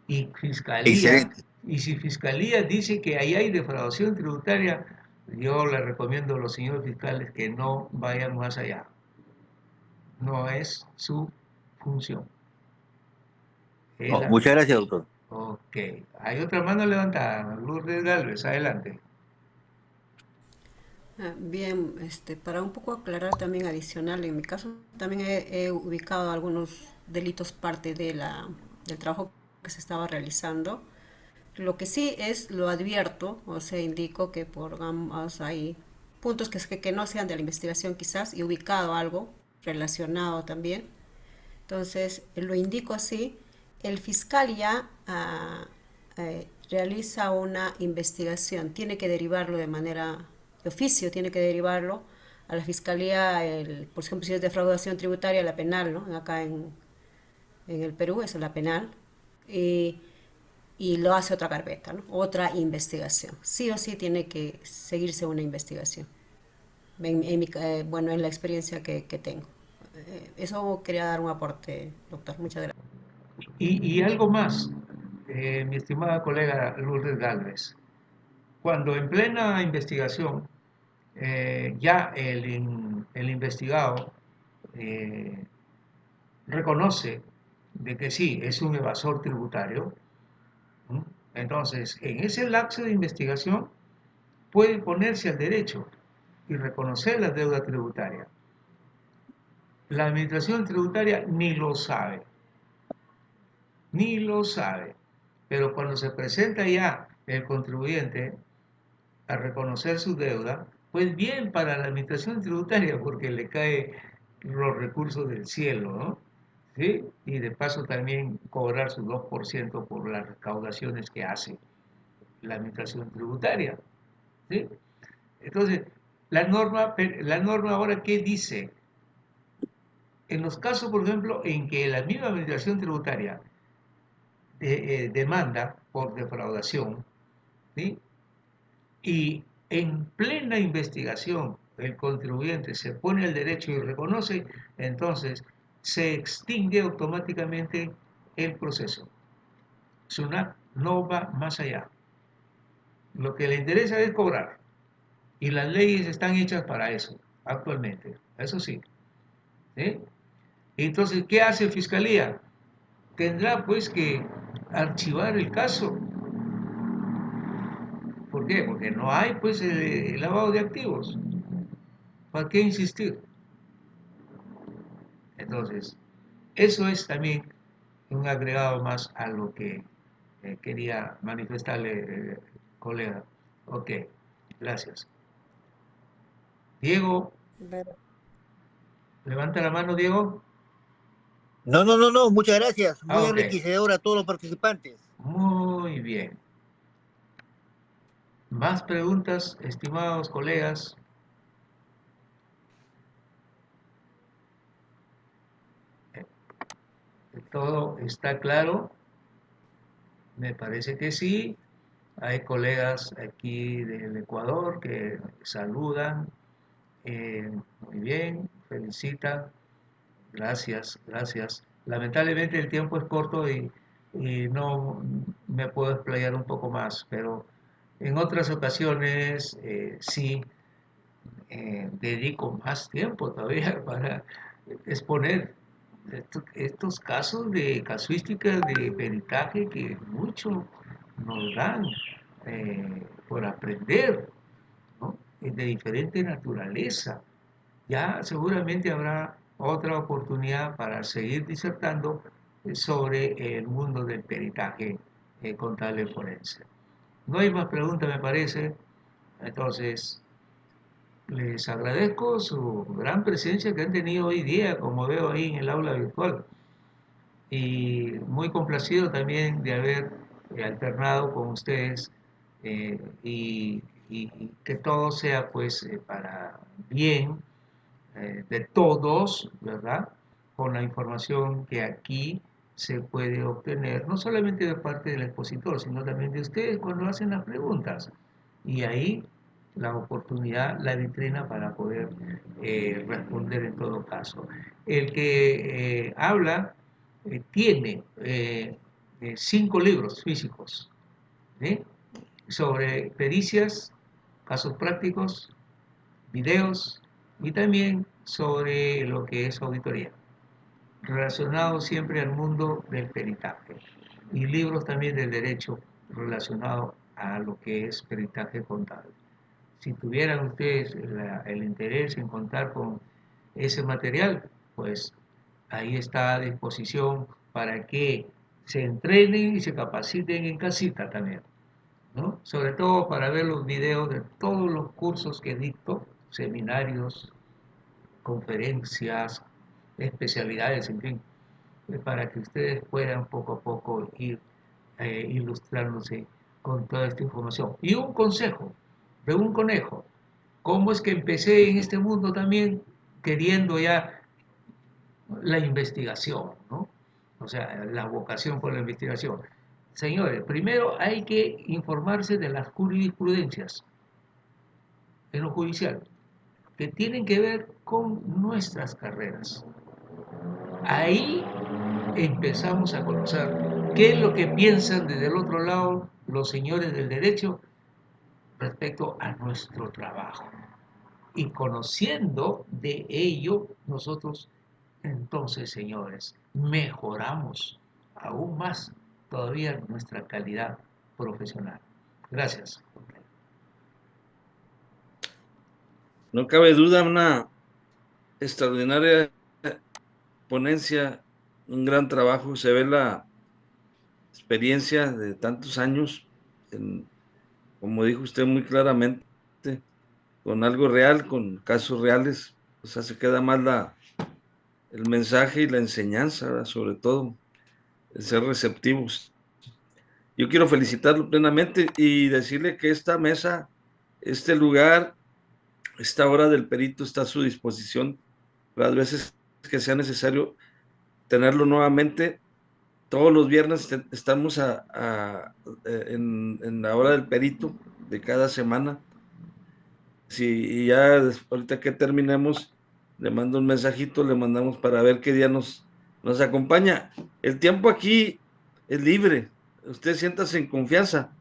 Y Fiscalía, Excelente. y si Fiscalía dice que ahí hay defraudación tributaria, yo le recomiendo a los señores fiscales que no vayan más allá. No es su función. No, muchas gracias, doctor. Ok. Hay otra mano levantada. Lourdes Galvez, adelante. Bien, para un poco aclarar también adicional, en mi caso también he ubicado algunos delitos parte del trabajo que se estaba realizando. Lo que sí es, lo advierto, o sea, indico que por ambos hay puntos que no sean de la investigación quizás y ubicado algo relacionado también. Entonces, lo indico así, el fiscal ya realiza una investigación, tiene que derivarlo de manera de oficio, tiene que derivarlo a la fiscalía, por ejemplo, si es defraudación tributaria, la penal, ¿no? Acá en el Perú es la penal. Y y lo hace otra carpeta, ¿no? Otra investigación. Sí o sí tiene que seguirse una investigación. Bueno, en la experiencia que tengo. Eso quería dar un aporte, doctor. Muchas gracias. Y algo más, mi estimada colega Lourdes Galvez, cuando en plena investigación ya el investigado eh, reconoce de que sí, es un evasor tributario, ¿m? Entonces, en ese lapso de investigación puede ponerse al derecho y reconocer la deuda tributaria. La administración tributaria ni lo sabe, pero cuando se presenta ya el contribuyente a reconocer su deuda, pues bien para la administración tributaria porque le cae los recursos del cielo, ¿no? ¿Sí? Y de paso también cobrar su 2% por las recaudaciones que hace la administración tributaria, ¿sí? Entonces, la norma ahora, ¿qué dice? En los casos, por ejemplo, en que la misma administración tributaria demanda por defraudación, ¿sí? Y en plena investigación el contribuyente se pone al derecho y reconoce, entonces se extingue automáticamente el proceso. SUNAT no va más allá. Lo que le interesa es cobrar. Y las leyes están hechas para eso, actualmente. Eso sí. ¿Sí? Entonces, ¿qué hace Fiscalía? Tendrá pues que archivar el caso. ¿Por qué? Porque no hay pues lavado de activos. ¿Para qué insistir? Entonces, eso es también un agregado más a lo que quería manifestarle, colega. Ok, gracias. Diego, levanta la mano, Diego. No, no, no, no, muchas gracias. Ah, Muy ok. enriquecedor a todos los participantes. Muy bien. ¿Más preguntas, estimados colegas? ¿Todo está claro? Me parece que sí. Hay colegas aquí del Ecuador que saludan. Muy bien, felicitan. Gracias, gracias. Lamentablemente el tiempo es corto y no me puedo explayar un poco más, pero en otras ocasiones sí dedico más tiempo todavía para exponer estos casos de casuísticas de peritaje que mucho nos dan por aprender, ¿no? De diferente naturaleza. Ya seguramente habrá otra oportunidad para seguir disertando sobre el mundo del peritaje contable forense. No hay más preguntas, me parece. Entonces, les agradezco su gran presencia que han tenido hoy día, como veo ahí en el aula virtual. Y muy complacido también de haber alternado con ustedes y que todo sea pues para bien de todos, ¿verdad? Con la información que aquí se puede obtener, no solamente de parte del expositor, sino también de ustedes cuando hacen las preguntas. Y ahí la oportunidad, la vitrina para poder responder en todo caso. El que habla tiene 5 libros físicos, ¿sí? Sobre pericias, casos prácticos, videos y también sobre lo que es auditoría, relacionado siempre al mundo del peritaje y libros también del derecho relacionado a lo que es peritaje contable. Si tuvieran ustedes el interés en contar con ese material, pues ahí está a disposición para que se entrenen y se capaciten en casita también, ¿no? Sobre todo para ver los videos de todos los cursos que dicto, seminarios, conferencias, especialidades, en fin, para que ustedes puedan poco a poco ir ilustrándose con toda esta información. Y un consejo de un conejo, ¿cómo es que empecé en este mundo también queriendo ya la investigación, ¿no? O sea, la vocación por la investigación. Señores, primero hay que informarse de las jurisprudencias en lo judicial, que tienen que ver con nuestras carreras. Ahí empezamos a conocer qué es lo que piensan desde el otro lado los señores del derecho respecto a nuestro trabajo. Y conociendo de ello, nosotros entonces, señores, mejoramos aún más todavía nuestra calidad profesional. Gracias. No cabe duda, una extraordinaria ponencia, un gran trabajo. Se ve la experiencia de tantos años, como dijo usted muy claramente, con algo real, con casos reales. O sea, se queda más el mensaje y la enseñanza, ¿verdad? Sobre todo, el ser receptivos. Yo quiero felicitarlo plenamente y decirle que esta mesa, este lugar, esta hora del perito está a su disposición las veces que sea necesario tenerlo nuevamente. Todos los viernes estamos en la hora del perito de cada semana. Y ya ahorita que terminemos, le mando un mensajito, le mandamos para ver qué día nos acompaña. El tiempo aquí es libre, usted siéntase en confianza.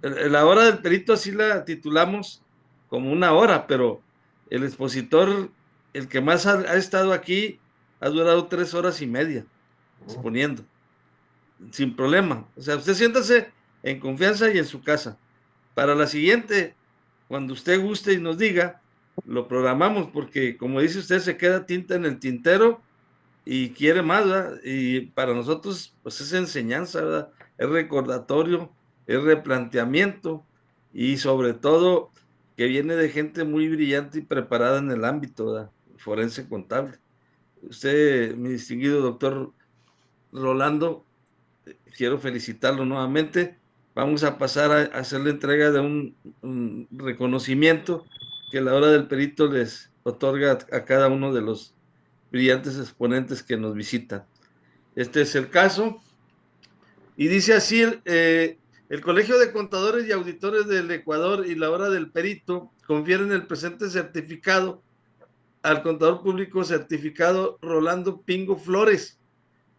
La hora del perito así la titulamos como una hora, pero el expositor, el que más ha estado aquí, ha durado 3 horas y media exponiendo, sin problema. O sea, usted siéntase en confianza y en su casa. Para la siguiente, cuando usted guste y nos diga, lo programamos, porque como dice usted, se queda tinta en el tintero y quiere más, ¿verdad? Y para nosotros, pues es enseñanza, ¿verdad? Es recordatorio, es replanteamiento y sobre todo que viene de gente muy brillante y preparada en el ámbito, ¿verdad? Forense contable. Usted, mi distinguido doctor Rolando, quiero felicitarlo nuevamente. Vamos a pasar a hacer la entrega de un reconocimiento que la hora del perito les otorga a cada uno de los brillantes exponentes que nos visitan. Este es el caso. Y dice así, el Colegio de Contadores y Auditores del Ecuador y la hora del perito confieren el presente certificado al contador público certificado Rolando Pingo Flores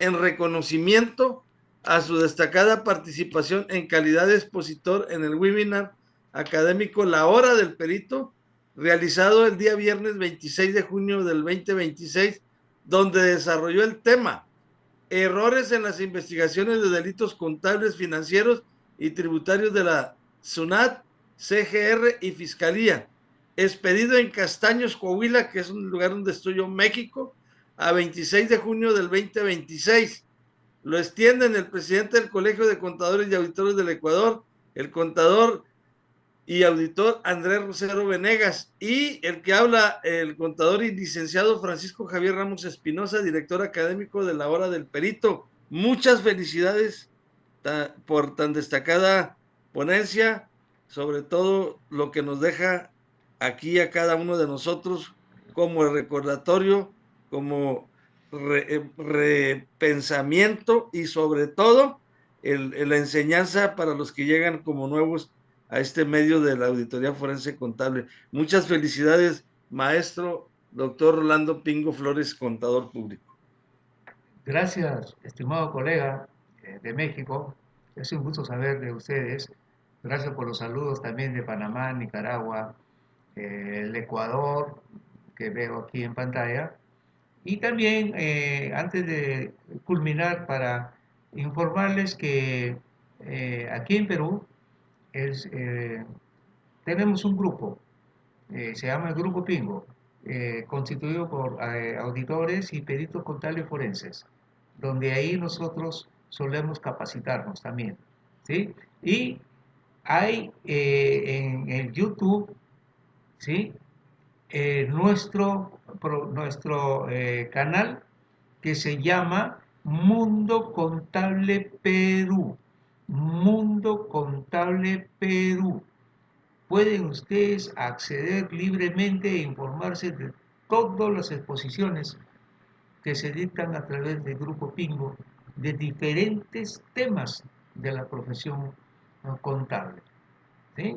en reconocimiento a su destacada participación en calidad de expositor en el webinar académico La Hora del Perito, realizado el día viernes 26 de junio del 2026, donde desarrolló el tema errores en las investigaciones de delitos contables, financieros y tributarios de la SUNAT, CGR y Fiscalía, expedido en Castaños, Coahuila, que es un lugar donde estoy yo, México, a 26 de junio del 2026. Lo extienden el presidente del Colegio de Contadores y Auditores del Ecuador, el contador y auditor Andrés Rosero Venegas, y el que habla, el contador y licenciado Francisco Javier Ramos Espinosa, director académico de la Hora del Perito. Muchas felicidades por tan destacada ponencia, sobre todo lo que nos deja aquí a cada uno de nosotros como el recordatorio, como repensamiento y sobre todo la enseñanza para los que llegan como nuevos a este medio de la Auditoría Forense Contable. Muchas felicidades, maestro doctor Rolando Pingo Flores, contador público. Gracias, estimado colega de México. Es un gusto saber de ustedes. Gracias por los saludos también de Panamá, Nicaragua, el Ecuador, que veo aquí en pantalla. Y también, antes de culminar, para informarles que aquí en Perú tenemos un grupo, se llama el Grupo Pingo, constituido por auditores y peritos contables forenses, donde ahí nosotros solemos capacitarnos también, ¿sí? Y hay en el YouTube, ¿sí? Nuestro canal que se llama Mundo Contable Perú. Mundo Contable Perú. Pueden ustedes acceder libremente e informarse de todas las exposiciones que se dictan a través del Grupo Pingo de diferentes temas de la profesión contable. ¿Sí?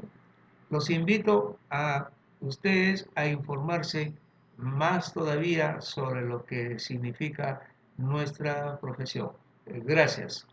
Los invito a ustedes a informarse más todavía sobre lo que significa nuestra profesión. Gracias.